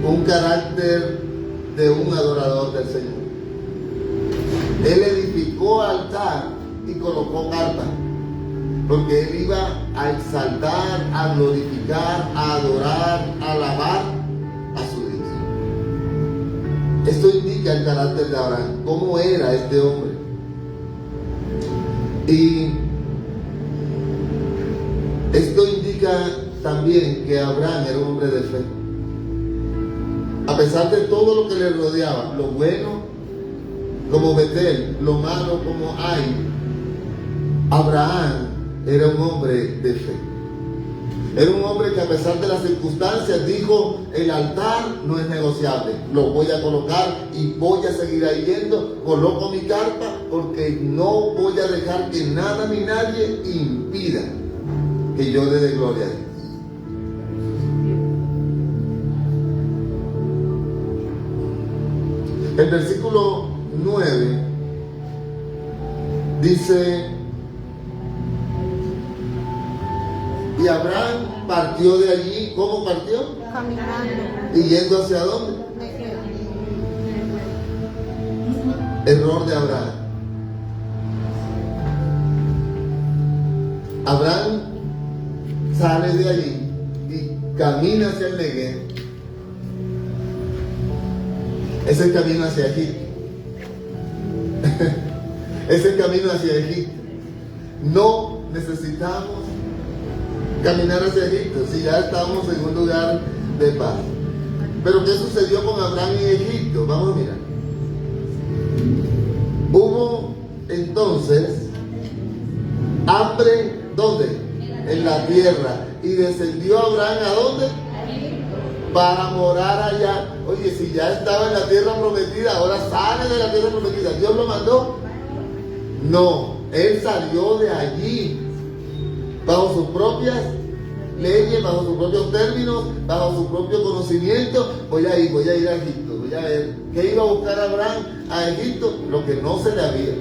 Speaker 1: un carácter de un adorador del Señor. Él edificó altar y colocó carpa, porque él iba a exaltar, a glorificar, a adorar, a alabar a su Dios. Esto indica el carácter de Abraham, cómo era este hombre. Y esto indica también que Abraham era un hombre de fe. A pesar de todo lo que le rodeaba, lo bueno como Betel, lo malo como Ai, Abraham era un hombre de fe. Era un hombre que a pesar de las circunstancias dijo, el altar no es negociable, lo voy a colocar y voy a seguir ahí yendo, coloco mi carpa porque no voy a dejar que nada ni nadie impida que yo le dé gloria a Dios. El versículo 9 dice, y Abraham partió de allí. ¿Cómo partió?
Speaker 2: Caminando.
Speaker 1: ¿Y yendo hacia dónde? Error de Abraham. Abraham sale de allí y camina hacia el Negev. Es el camino hacia Egipto. Es el camino hacia Egipto. No necesitamos caminar hacia Egipto si ya estamos en un lugar de paz. Pero ¿qué sucedió con Abraham en Egipto? Vamos a mirar. Hubo entonces hambre, ¿dónde? En la tierra. Y descendió Abraham ¿a dónde? Para morar allá. Oye, si ya estaba en la tierra prometida, ahora sale de la tierra prometida. ¿Dios lo mandó? No, él salió de allí bajo sus propias leyes, bajo sus propios términos, bajo su propio conocimiento. Voy a ir a Egipto, voy a ver. ¿Qué iba a buscar Abraham a Egipto? Lo que no se le había.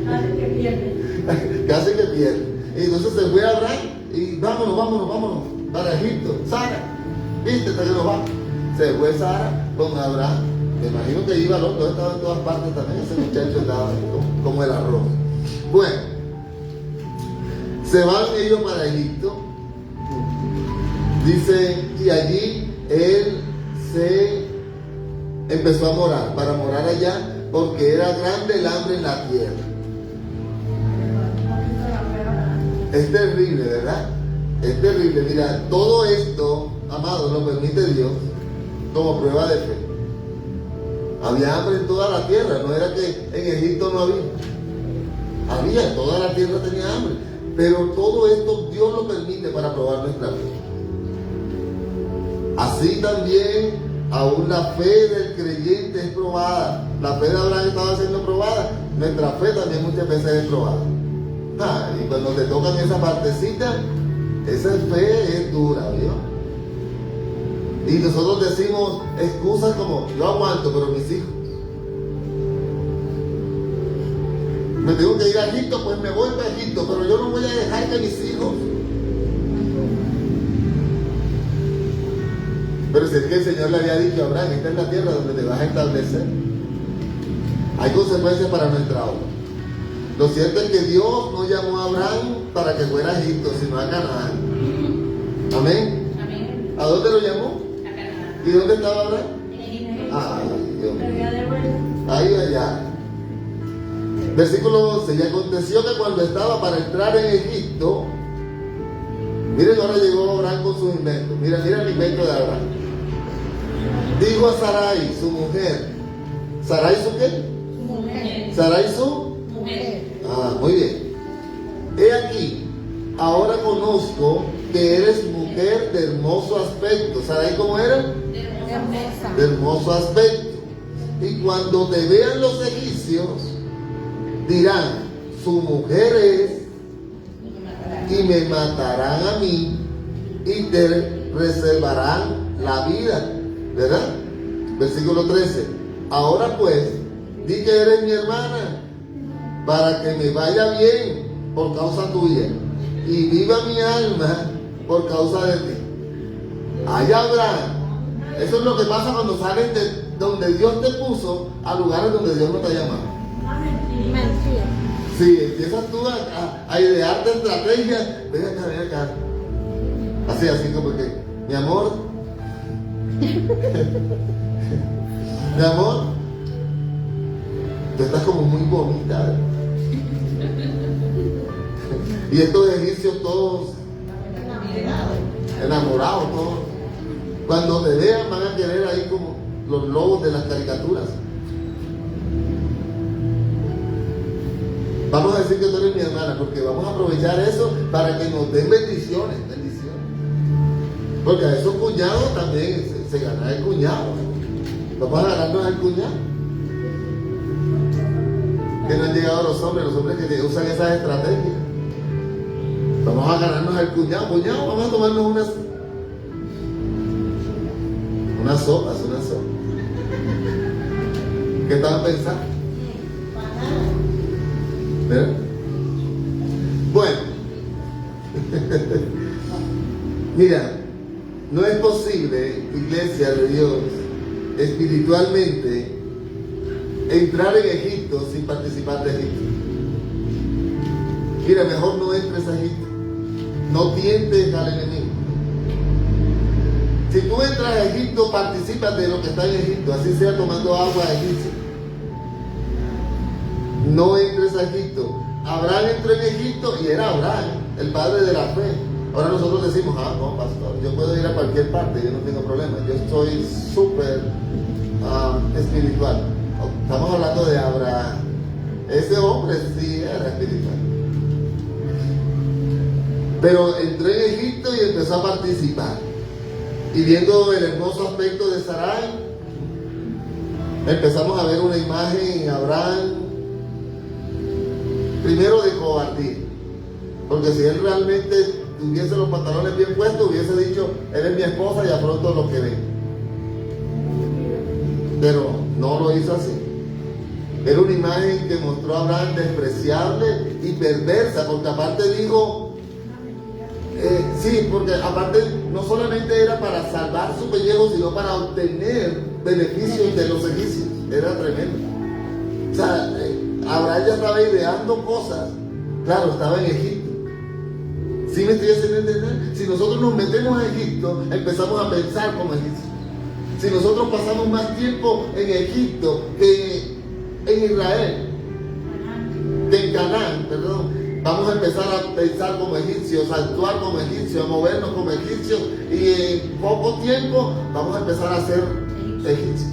Speaker 4: Casi que pierde.
Speaker 1: Casi que pierde. Y entonces se fue a Abraham y vámonos para Egipto. Sara, viste, hasta que nos va. Se fue Sara con Abraham. Me imagino que iba loco, estaba en todas partes también. Ese muchacho estaba como el arroz. Bueno, se van ellos para Egipto. Dice, y allí él se empezó a morar, para morar allá, porque era grande el hambre en la tierra. Es terrible, ¿verdad? Es terrible. Mira, todo esto, amado, lo permite Dios como prueba de fe. Había hambre en toda la tierra, no era que en Egipto no había. Había, toda la tierra tenía hambre. Pero todo esto Dios lo permite para probar nuestra fe. Así también, aún la fe del creyente es probada. La fe de Abraham estaba siendo probada. Nuestra fe también muchas veces es probada. Y cuando te tocan esa partecita, esa fe es dura, ¿vio? Y nosotros decimos excusas como, yo aguanto, pero mis hijos. Me tengo que ir a Egipto, pues me voy para Egipto, pero yo no voy a dejar que mis hijos. Pero si es que el Señor le había dicho a Abraham, esta es la tierra donde te vas a establecer. Hay consecuencias para nuestra obra. Lo cierto es que Dios no llamó a Abraham para que fuera a Egipto, sino a Canaán. Amén.
Speaker 3: Amén.
Speaker 1: ¿A dónde lo llamó?
Speaker 3: A Canaán.
Speaker 1: ¿Y dónde estaba Abraham?
Speaker 3: En Egipto.
Speaker 1: Ay, Dios mío. Ahí allá. Versículo 11. Y aconteció que cuando estaba para entrar en Egipto, miren, ahora llegó Abraham con sus inventos. Mira el invento de Abraham. Dijo a Sarai, su mujer. ¿Sarai su qué?
Speaker 3: Mujer.
Speaker 1: ¿Sarai su?
Speaker 3: Mujer.
Speaker 1: Muy bien. He aquí, ahora conozco que eres mujer de hermoso aspecto. ¿Sarai cómo era?
Speaker 2: Hermosa.
Speaker 1: De hermoso aspecto. Y cuando te vean los egipcios, dirán, su mujer es, y me matarán a mí, y te reservarán la vida. ¿Verdad? Versículo 13. Ahora pues, di que eres mi hermana, para que me vaya bien por causa tuya, y viva mi alma por causa de ti. Allá Abraham. Eso es lo que pasa cuando sales de donde Dios te puso a lugares donde Dios no te ha llamado.
Speaker 2: Mentira.
Speaker 1: Si empiezas tú a idearte estrategias, ven acá. Así como que, mi amor, mi amor, tú estás como muy bonita. Y estos egipcios todos enamorados, todos. Cuando te vean van a querer ahí como los lobos de las caricaturas. Vamos a decir que tú eres mi hermana, porque vamos a aprovechar eso para que nos den bendiciones. Porque a esos cuñados también se gana el cuñado. Vamos a ganarnos al cuñado. Que no han llegado los hombres que usan esas estrategias. Vamos a ganarnos al cuñado. Cuñado, vamos a tomarnos unas sopas. ¿Qué estaban pensando? ¿Verdad? Bueno, mira, no es posible, iglesia de Dios, espiritualmente, entrar en Egipto sin participar de Egipto. Mira, mejor no entres a Egipto. No tientes al enemigo. Si tú entras a Egipto, participas de lo que está en Egipto, así sea tomando agua egipcia. No entres a Egipto. Abraham entró en Egipto y era Abraham, el padre de la fe. Ahora nosotros decimos, no, pastor, yo puedo ir a cualquier parte, yo no tengo problema. Yo estoy súper espiritual. Estamos hablando de Abraham. Ese hombre sí era espiritual. Pero entró en Egipto y empezó a participar. Y viendo el hermoso aspecto de Sarai, empezamos a ver una imagen en Abraham, primero de cobardía. Porque si él realmente tuviese los pantalones bien puestos, hubiese dicho, eres mi esposa y afronto lo que ve. Pero no lo hizo así. Era una imagen que mostró a Abraham despreciable y perversa, porque aparte dijo, sí, porque aparte no solamente era para salvar su pellejo, sino para obtener beneficios de los egipcios. Era tremendo. O sea, Abraham ya estaba ideando cosas. Claro, estaba en Egipto. ¿Sí me estoy haciendo entender? Si nosotros nos metemos a Egipto, empezamos a pensar como egipcios. Si nosotros pasamos más tiempo en Egipto que en Israel, que en Canaán, perdón, vamos a empezar a pensar como egipcios, a actuar como egipcios, a movernos como egipcios, y en poco tiempo vamos a empezar a ser egipcios.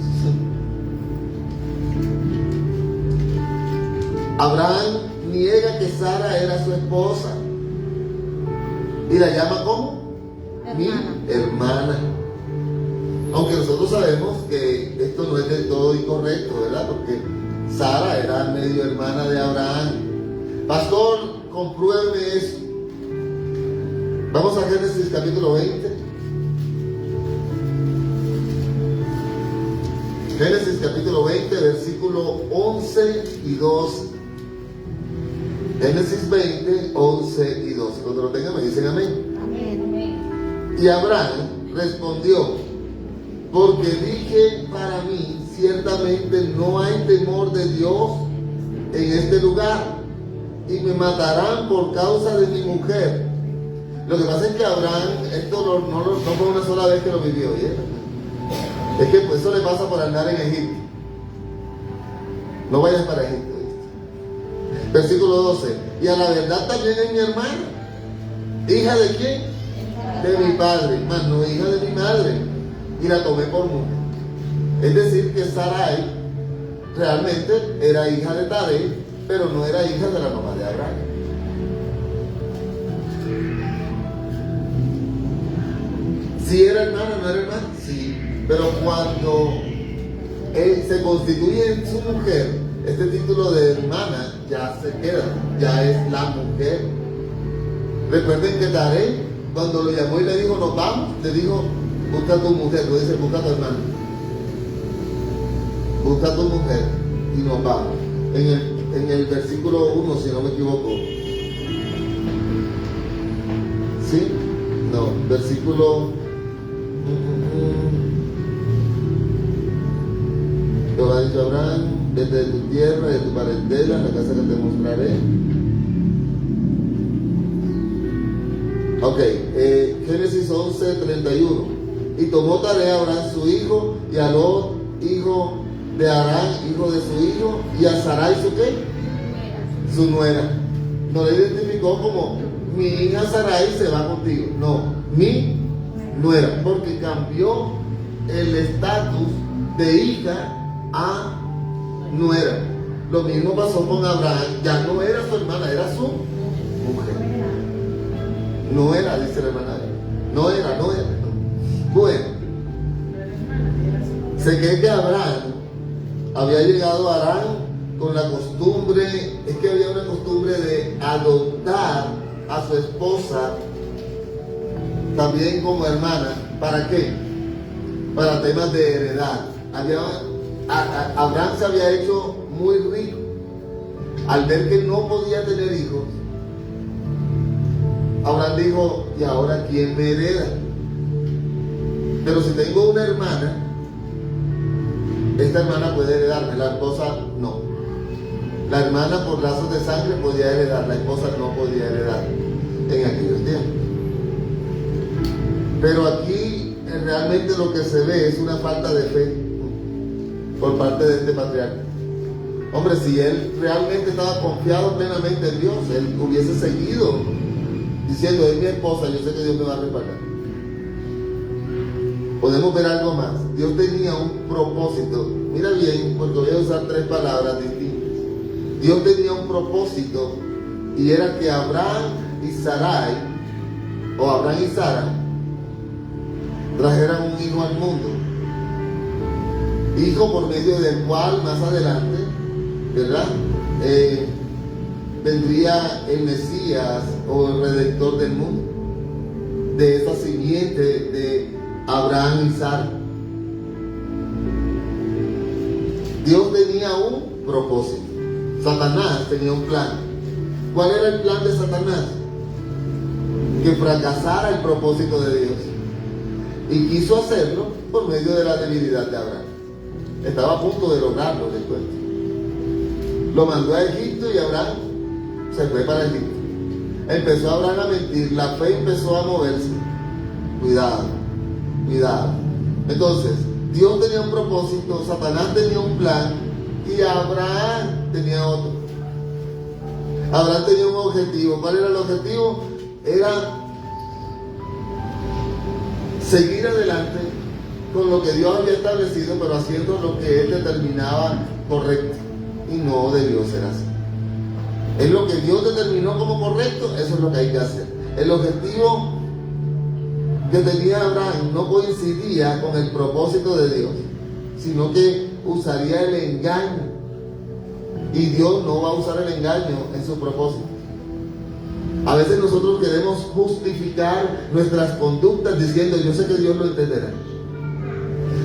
Speaker 1: Abraham niega que Sara era su esposa y la llama como mi hermana. Aunque nosotros sabemos que esto no es del todo incorrecto, ¿verdad? Porque Sara era medio hermana de Abraham. Pastor, compruebe eso. Vamos a Génesis capítulo 20. Génesis capítulo 20, versículo 11 y 12. Génesis 20, 11 y 12. Cuando lo tengan me dicen amén.
Speaker 2: Amén.
Speaker 1: Y Abraham respondió: porque dije para mí, ciertamente no hay temor de Dios en este lugar, y me matarán por causa de mi mujer. Lo que pasa es que Abraham, esto no fue una sola vez que lo vivió, ¿ya? Es que pues eso le pasa por andar en Egipto. No vayas para Egipto. Versículo 12. Y a la verdad también es mi hermana. ¿Hija de quién? De mi padre, mas no hija de mi madre. Y la tomé por mujer. Es decir, que Sarai realmente era hija de Tadei, pero no era hija de la mamá de Abraham. ¿Sí era hermana, no era hermana? Sí. Pero cuando él se constituye en su mujer, este título de hermana ya se queda, ya es la mujer. Recuerden que Tadei, cuando lo llamó y le dijo nos vamos, le dijo busca a tu mujer, lo dice busca a tu hermana, busca a tu mujer y nos vamos. En el versículo 1, si no me equivoco. ¿Sí? No, versículo Jehová ha dicho a Abraham, vete de tu tierra, de tu parentela, la casa que te mostraré. Ok, Génesis 11, 31. Y tomó Tarea a Abraham su hijo, y a Lot, hijo de Arán, hijo de su hijo, y a Sarai su qué? Su nuera. No le identificó como mi hija Sarai se va contigo. No, mi nuera, porque cambió el estatus de hija a nuera. Lo mismo pasó con Abraham, ya no era su hermana, era su mujer. No era, dice la hermana. No era. Bueno, se cree que Abraham había llegado a Harán con la costumbre, es que había una costumbre de adoptar a su esposa también como hermana. ¿Para qué? Para temas de heredad. Abraham se había hecho muy rico al ver que no podía tener hijos. Abraham dijo, ¿y ahora quién me hereda? Pero si tengo una hermana, esta hermana puede heredarme, la esposa no. La hermana por lazos de sangre podía heredar, la esposa no podía heredar en aquellos tiempos. Pero aquí realmente lo que se ve es una falta de fe por parte de este patriarca. Hombre, si él realmente estaba confiado plenamente en Dios, él hubiese seguido diciendo, es mi esposa, yo sé que Dios me va a respaldar. Podemos ver algo más. Dios tenía un propósito. Mira bien, porque voy a usar tres palabras distintas. Dios tenía un propósito, y era que Abraham y Sarai, o Abraham y Sara, trajeran un hijo al mundo. Hijo por medio del cual más adelante, ¿verdad? Vendría el Mesías o el Redentor del mundo, de esa simiente de Abraham y Sara. Dios tenía un propósito. Satanás tenía un plan. ¿Cuál era el plan de Satanás? Que fracasara el propósito de Dios. Y quiso hacerlo por medio de la debilidad de Abraham. Estaba a punto de lograrlo, les cuento. Lo mandó a Egipto y Abraham se fue para Egipto. empezó Abraham a mentir, la fe empezó a moverse. Cuidado, cuidado. Entonces, Dios tenía un propósito, Satanás tenía un plan y Abraham tenía otro. Abraham tenía un objetivo. ¿Cuál era el objetivo? Era seguir adelante con lo que Dios había establecido, pero haciendo lo que él determinaba correcto. Y no debió ser así. Es lo que Dios determinó como correcto, eso es lo que hay que hacer. El objetivo que tenía Abraham no coincidía con el propósito de Dios, sino que usaría el engaño. Y Dios no va a usar el engaño en su propósito. A veces nosotros queremos justificar nuestras conductas diciendo, yo sé que Dios lo entenderá.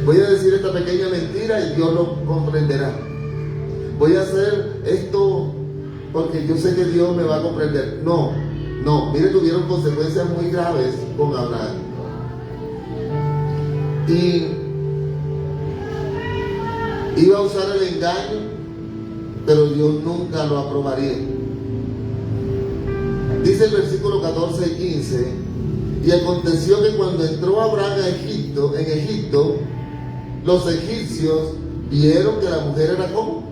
Speaker 1: Voy a decir esta pequeña mentira y Dios lo comprenderá. Voy a hacer esto porque yo sé que Dios me va a comprender. No, mire que hubieron consecuencias muy graves con Abraham. Y iba a usar el engaño, pero Dios nunca lo aprobaría. Dice el versículo 14 y 15, y aconteció que cuando entró Abraham en Egipto, los egipcios vieron que la mujer era como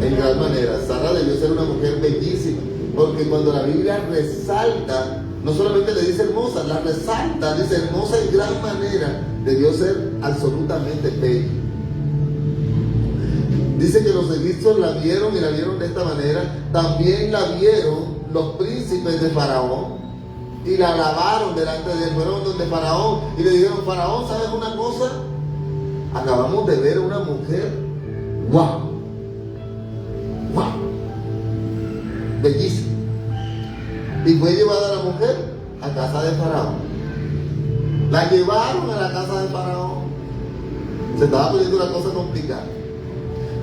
Speaker 1: en gran manera. Sara debió ser una mujer bellísima, porque cuando la Biblia resalta, no solamente le dice hermosa, la resalta, dice hermosa en gran manera, debió ser absolutamente bella. Dice que los egipcios la vieron y la vieron de esta manera. También la vieron los príncipes de Faraón y la alabaron delante de él. Fueron donde Faraón y le dijeron, Faraón, ¿sabes una cosa? Acabamos de ver a una mujer, ¡wow! Bellísima. Y fue llevada la mujer a casa de Faraón. La llevaron a la casa de Faraón. Se estaba poniendo una cosa complicada.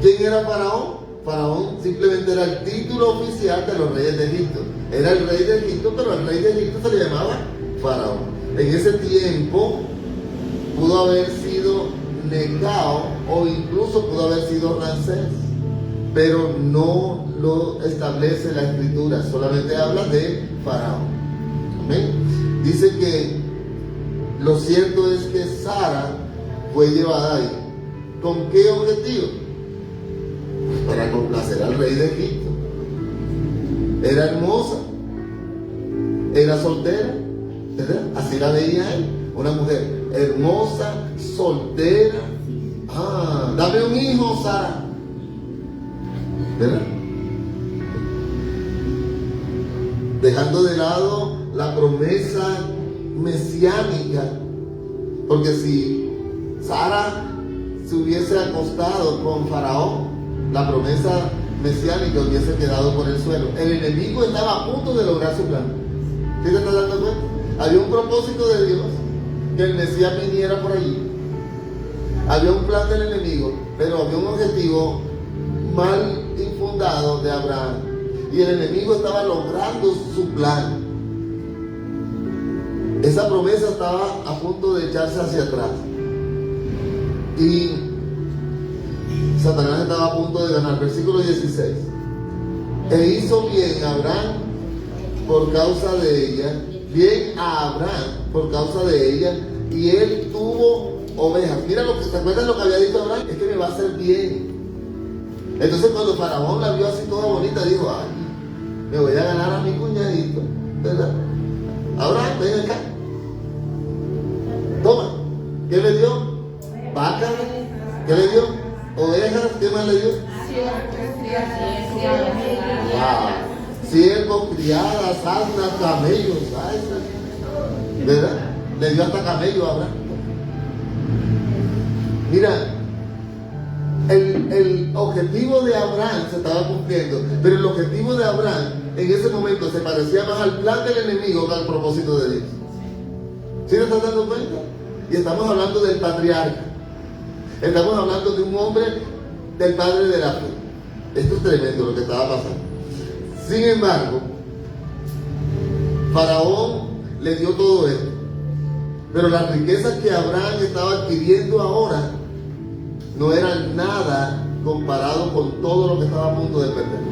Speaker 1: ¿Quién era Faraón? Faraón simplemente era el título oficial de los reyes de Egipto. Era el rey de Egipto, pero al rey de Egipto se le llamaba Faraón. En ese tiempo pudo haber sido Necao o incluso pudo haber sido Ramsés, pero no lo establece la escritura, solamente habla de Faraón. ¿Amén? Dice que lo cierto es que Sara fue llevada ahí. ¿Con qué objetivo? Para complacer al rey de Egipto. Era hermosa, era soltera, ¿verdad? Así la veía él, una mujer hermosa, soltera. Dame un hijo, Sara, ¿verdad? Dejando de lado la promesa mesiánica, porque si Sara se hubiese acostado con Faraón, la promesa mesiánica hubiese quedado por el suelo. El enemigo estaba a punto de lograr su plan. ¿Sí te estás dando cuenta? Había un propósito de Dios, que el Mesías viniera por allí. Había un plan del enemigo, pero había un objetivo mal infundado de Abraham. Y el enemigo estaba logrando su plan. Esa promesa estaba a punto de echarse hacia atrás. Y Satanás estaba a punto de ganar. Versículo 16. E hizo bien a Abraham por causa de ella, bien a Abraham por causa de ella, y él tuvo ovejas. Mira lo que se acuerdan lo que había dicho Abraham, es que me va a hacer bien. Entonces cuando Faraón la vio así toda bonita, dijo, ay, me voy a ganar a mi cuñadito, ¿verdad? Abraham, ven acá. Toma. ¿Qué le dio? Vacas. ¿Qué le dio? Ovejas. ¿Qué más le dio? Siervos, criadas, asnas, camellos. ¿Verdad? Le dio hasta camello a Abraham. Mira, el objetivo de Abraham se estaba cumpliendo, pero el objetivo de Abraham en ese momento se parecía más al plan del enemigo que al propósito de Dios. ¿Sí te estás dando cuenta? Y estamos hablando del patriarca. Estamos hablando de un hombre, del padre de la fe. Esto es tremendo lo que estaba pasando. Sin embargo, Faraón le dio todo esto. Pero las riquezas que Abraham estaba adquiriendo ahora no eran nada comparado con todo lo que estaba a punto de perder.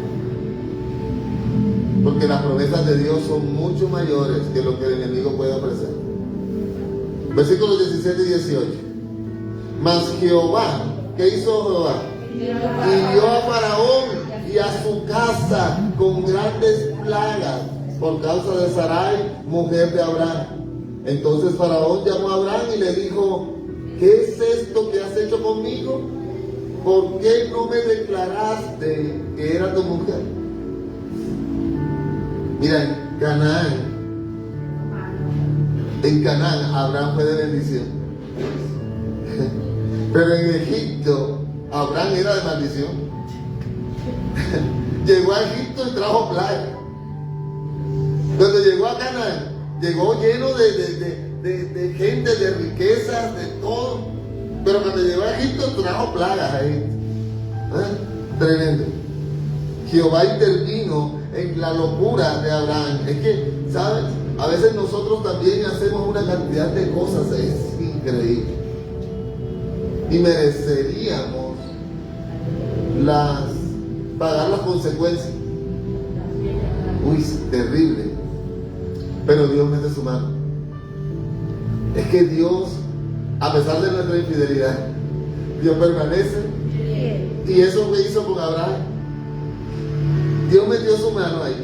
Speaker 1: porque las promesas de Dios son mucho mayores que lo que el enemigo puede ofrecer. Versículos 17 y 18. Mas Jehová, ¿qué hizo Jehová? Hirió a Faraón y a su casa con grandes plagas por causa de Sarai, mujer de Abraham. Entonces Faraón llamó a Abraham y le dijo: ¿qué es esto que has hecho conmigo? ¿Por qué no me declaraste que era tu mujer? Mira, en Canaán Abraham fue de bendición. Pero en Egipto Abraham era de maldición. Llegó a Egipto y trajo plaga. Cuando llegó a Canaán, llegó lleno de gente, de riquezas, de todo. Pero cuando llegó a Egipto trajo plagas ahí. Tremendo. Jehová intervino en la locura de Abraham. Es que, ¿sabes? A veces nosotros también hacemos una cantidad de cosas, es increíble. Y mereceríamos pagar las consecuencias. Uy, terrible. Pero Dios mete su mano. Es que Dios, a pesar de nuestra infidelidad, Dios permanece. Y eso que hizo con Abraham, Dios metió su mano ahí.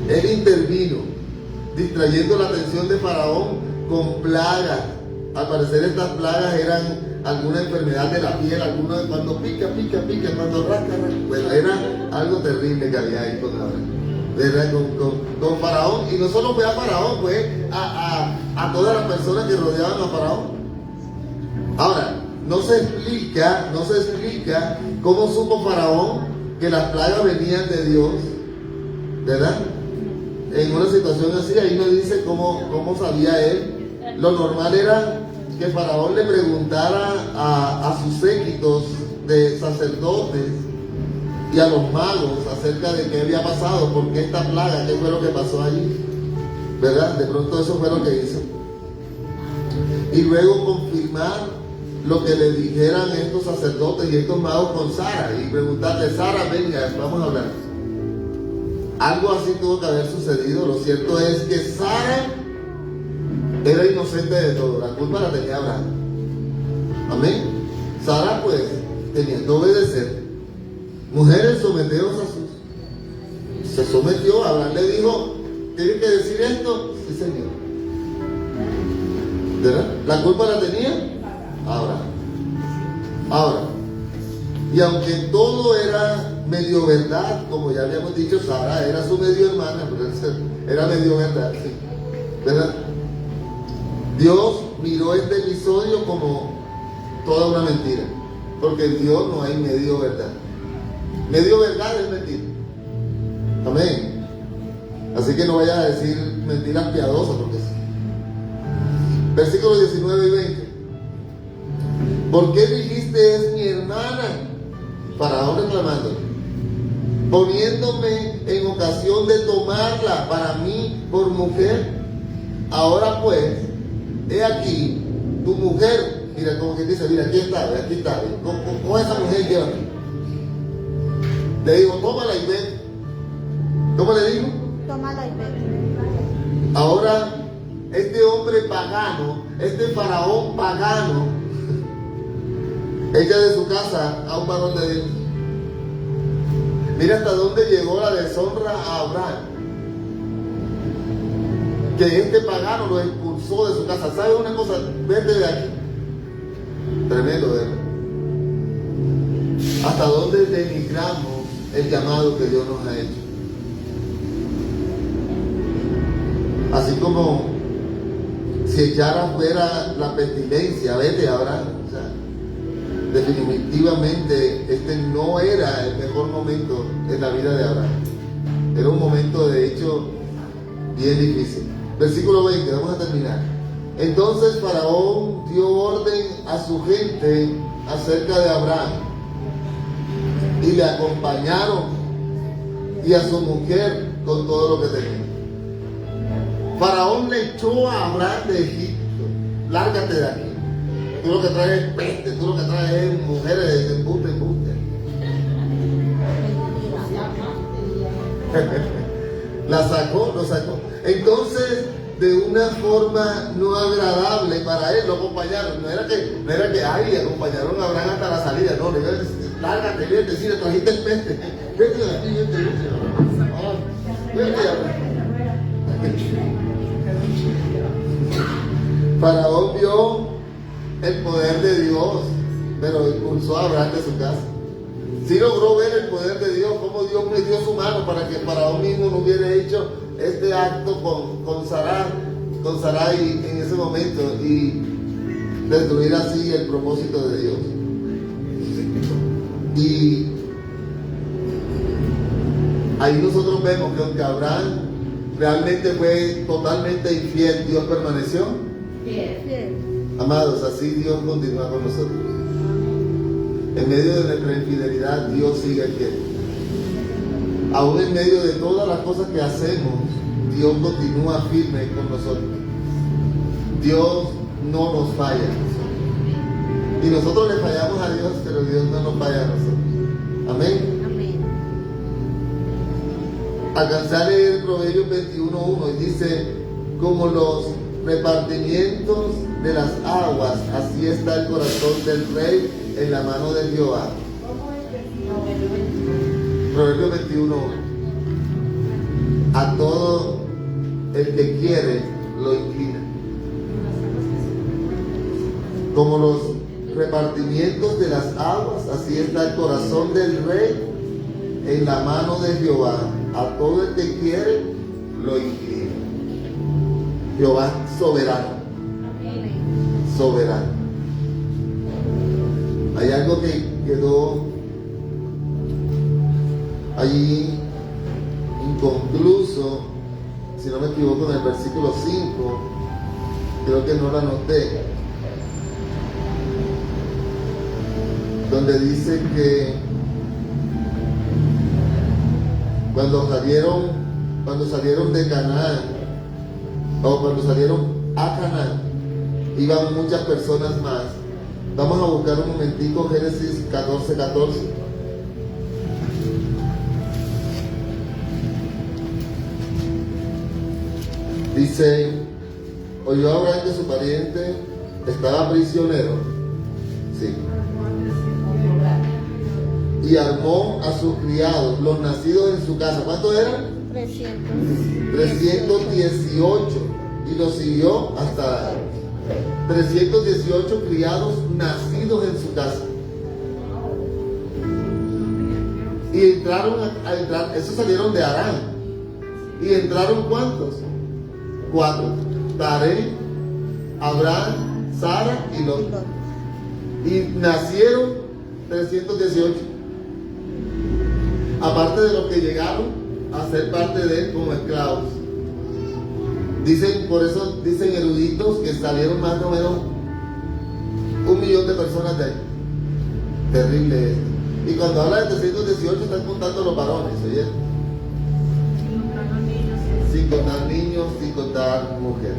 Speaker 1: Él intervino, distrayendo la atención de Faraón con plagas. Al parecer estas plagas eran alguna enfermedad de la piel, cuando pica, cuando rasca. Bueno, era algo terrible que había ahí con Abraham, ¿verdad? Con Faraón. Y no solo fue a Faraón, fue a todas las personas que rodeaban a Faraón. Ahora, no se explica cómo supo Faraón que las plagas venían de Dios, ¿verdad? En una situación así, ahí no dice cómo sabía él. Lo normal era que Faraón le preguntara a sus séquitos de sacerdotes y a los magos acerca de qué había pasado, por qué esta plaga, qué fue lo que pasó allí, ¿verdad? De pronto eso fue lo que hizo. Y luego confirmar lo que le dijeran estos sacerdotes y estos magos con Sara y preguntarle: Sara, venga, vamos a hablar. Algo así tuvo que haber sucedido. Lo cierto es que Sara era inocente de todo, la culpa la tenía Abraham. Amén. Sara pues tenía que obedecer. Mujeres, someteos a sus. Se sometió. Abraham le dijo: ¿tienes que decir esto? Sí, Señor. ¿Verdad? La culpa la tenía Abraham. Ahora, y aunque todo era medio verdad, como ya habíamos dicho, Sara era su medio hermana, pero era medio verdad, ¿sí? ¿Verdad? Dios miró este episodio como toda una mentira, porque en Dios no hay medio verdad. Medio verdad es mentira. Amén. Así que no vayas a decir mentiras piadosas, porque sí. Versículos 19 y 20. ¿Por qué dijiste es mi hermana? Faraón reclamando, poniéndome en ocasión de tomarla para mí por mujer. Ahora pues, he aquí, tu mujer. Mira, como que dice, mira, aquí está. Con esa mujer lleva. Le digo, tómala y ven. ¿Cómo le digo?
Speaker 2: Tómala y ven.
Speaker 1: Ahora, este hombre pagano, este faraón pagano, echa de su casa a un varón de Dios. Mira hasta dónde llegó la deshonra a Abraham. Que este pagano lo expulsó de su casa. ¿Sabes una cosa? Vete de aquí. Tremendo, ¿verdad? Hasta dónde denigramos el llamado que Dios nos ha hecho. Así como si echara fuera la pestilencia, vete Abraham. O sea, definitivamente este no era el mejor momento en la vida de Abraham. Era un momento de hecho bien difícil. Versículo 20, vamos a terminar. Entonces Faraón dio orden a su gente acerca de Abraham y le acompañaron y a su mujer con todo lo que tenía. Faraón le echó a Abraham de Egipto. Lárgate de aquí. Tú lo que traes es peste, tú lo que traes es mujeres de embuste. La sacó, lo sacó. Entonces, de una forma no agradable para él, lo acompañaron. No era que, ay, acompañaron a Abraham hasta la salida. No, le dijeron, lárgate, vete, si le trajiste el peste. Vete aquí, vete. Vete, Faraón vio el poder de Dios, pero expulsó a Abraham de su casa. Sí logró ver el poder de Dios, cómo Dios metió su mano para que Faraón mismo no hubiera hecho este acto con Sarai en ese momento y destruir así el propósito de Dios. Y ahí nosotros vemos que aunque Abraham realmente fue totalmente infiel, Dios permaneció
Speaker 3: Fiel.
Speaker 1: Amados, así Dios continúa con nosotros. En medio de nuestra infidelidad, Dios sigue fiel. Aún en medio de todas las cosas que hacemos, Dios continúa firme con nosotros. Dios no nos falla. Y nosotros le fallamos a Dios, pero Dios no nos falla a nosotros. Amén.
Speaker 2: Amén.
Speaker 1: Alcancé a leer Proverbios 21:1 y dice, como los repartimientos de las aguas, así está el corazón del rey en la mano de Jehová. Proverbios 21:1. A todo el que quiere lo inclina. Como los repartimientos de las aguas, así está el corazón del rey en la mano de Jehová. A todo el que quiere lo inclina. Jehová soberano. Soberano. Hay algo que quedó allí inconcluso, si no me equivoco, en el versículo 5, creo que no lo anoté, donde dice que cuando salieron de Canaán, o cuando salieron a Canaán, iban muchas personas más. Vamos a buscar un momentico Génesis 14:14. Dice, oyó Abraham que su pariente estaba prisionero. Sí. Y armó a sus criados, los nacidos en su casa. ¿Cuántos eran? 318. Y los siguió hasta 318 criados nacidos en su casa. Y entraron a entrar, esos salieron de Harán. Y entraron ¿cuántos? 4. Taré, Abraham, Sara y Lot. Y nacieron 318. Aparte de los que llegaron a ser parte de él como esclavos. Dicen, por eso dicen eruditos que salieron más o menos 1 millón de personas de ahí. Terrible esto. Y cuando habla de 318 están contando los varones, ¿oye? Sin contar niños, sin contar mujeres.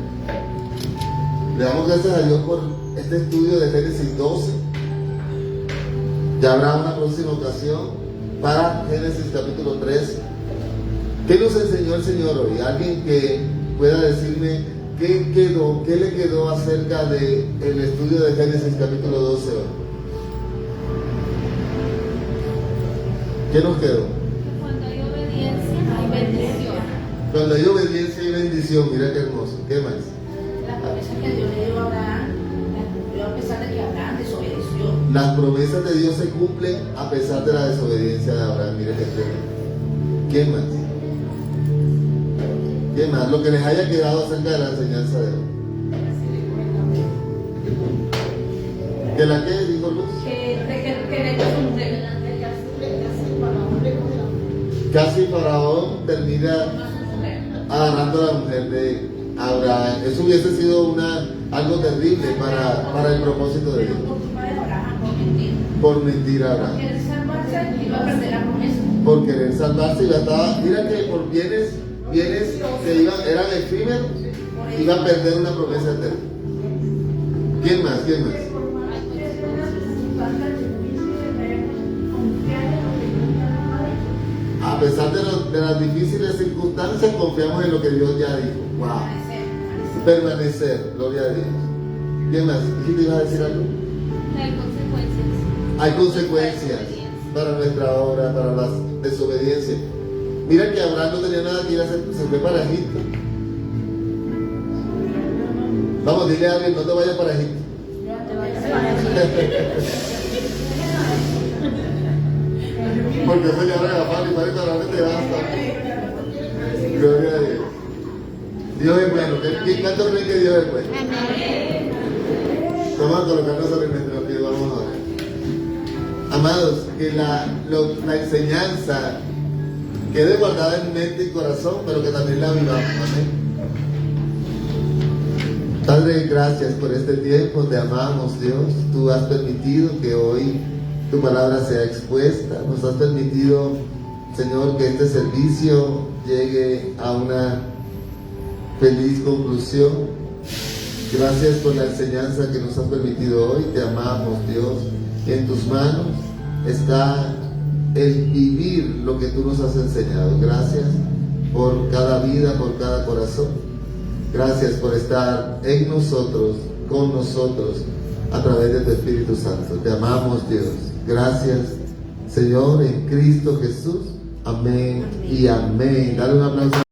Speaker 1: Le damos gracias a Dios por este estudio de Génesis 12. Ya habrá una próxima ocasión para Génesis capítulo 13. ¿Qué nos enseñó el Señor hoy? Alguien que pueda decirme qué le quedó acerca del estudio de Génesis capítulo 12 hoy. ¿Qué nos quedó?
Speaker 2: Cuando hay obediencia, hay bendición.
Speaker 1: Cuando hay obediencia y bendición, mira qué hermoso. ¿Qué más?
Speaker 3: Las promesas que Dios le dio a Abraham, las cumplió a pesar de que Abraham desobedeció.
Speaker 1: Las promesas de Dios se cumplen a pesar de la desobediencia de Abraham. Mira qué tremendo. ¿Qué más? ¿Qué más? Lo que les haya quedado acerca de la enseñanza de hoy. ¿Que la qué dijo Luz?
Speaker 3: Que le dio su mujer.
Speaker 1: Casi Faraón termina
Speaker 3: A su mujer.
Speaker 1: agarrando a la mujer de Abraham. Eso hubiese sido algo terrible para el propósito de Dios.
Speaker 3: Por culpa de Abraham, por mentir.
Speaker 1: Por mentir a Abraham.
Speaker 3: Por querer salvarse, iba a perder la promesa.
Speaker 1: Por querer salvarse, ya estaba. Mira que por bienes que eran efímeros, iba a perder una promesa eterna. ¿Quién más? ¿Quién más? a pesar de las difíciles circunstancias, confiamos en lo que Dios ya dijo. Wow. Permanecer, gloria a Dios. ¿Quién más? ¿Quién te iba a decir algo?
Speaker 6: Hay consecuencias.
Speaker 1: Hay consecuencias para nuestra obra, para la desobediencia. Mira que Abraham no tenía nada que ir a hacer, se fue para Egipto. Vamos, dile a alguien, no te vayas para Egipto. Porque eso ya era afán y parece realmente basta. Gloria a Dios. Dios es bueno. ¿Cuántos creen que Dios es bueno?
Speaker 2: Amén.
Speaker 1: Vamos a colocarnos sobre nuestros pies, vamos a ver. Amados, que la enseñanza quede guardada en mente y corazón, pero que también la vivamos. Amén. Padre, gracias por este tiempo, te amamos, Dios. Tú has permitido que hoy tu palabra sea expuesta, nos has permitido, Señor, que este servicio llegue a una feliz conclusión. Gracias por la enseñanza que nos has permitido hoy, te amamos, Dios. Y en tus manos está el vivir lo que tú nos has enseñado. Gracias por cada vida, por cada corazón. Gracias por estar en nosotros, con nosotros, a través de tu Espíritu Santo. Te amamos, Dios. Gracias, Señor, en Cristo Jesús. Amén y amén. Dale un aplauso.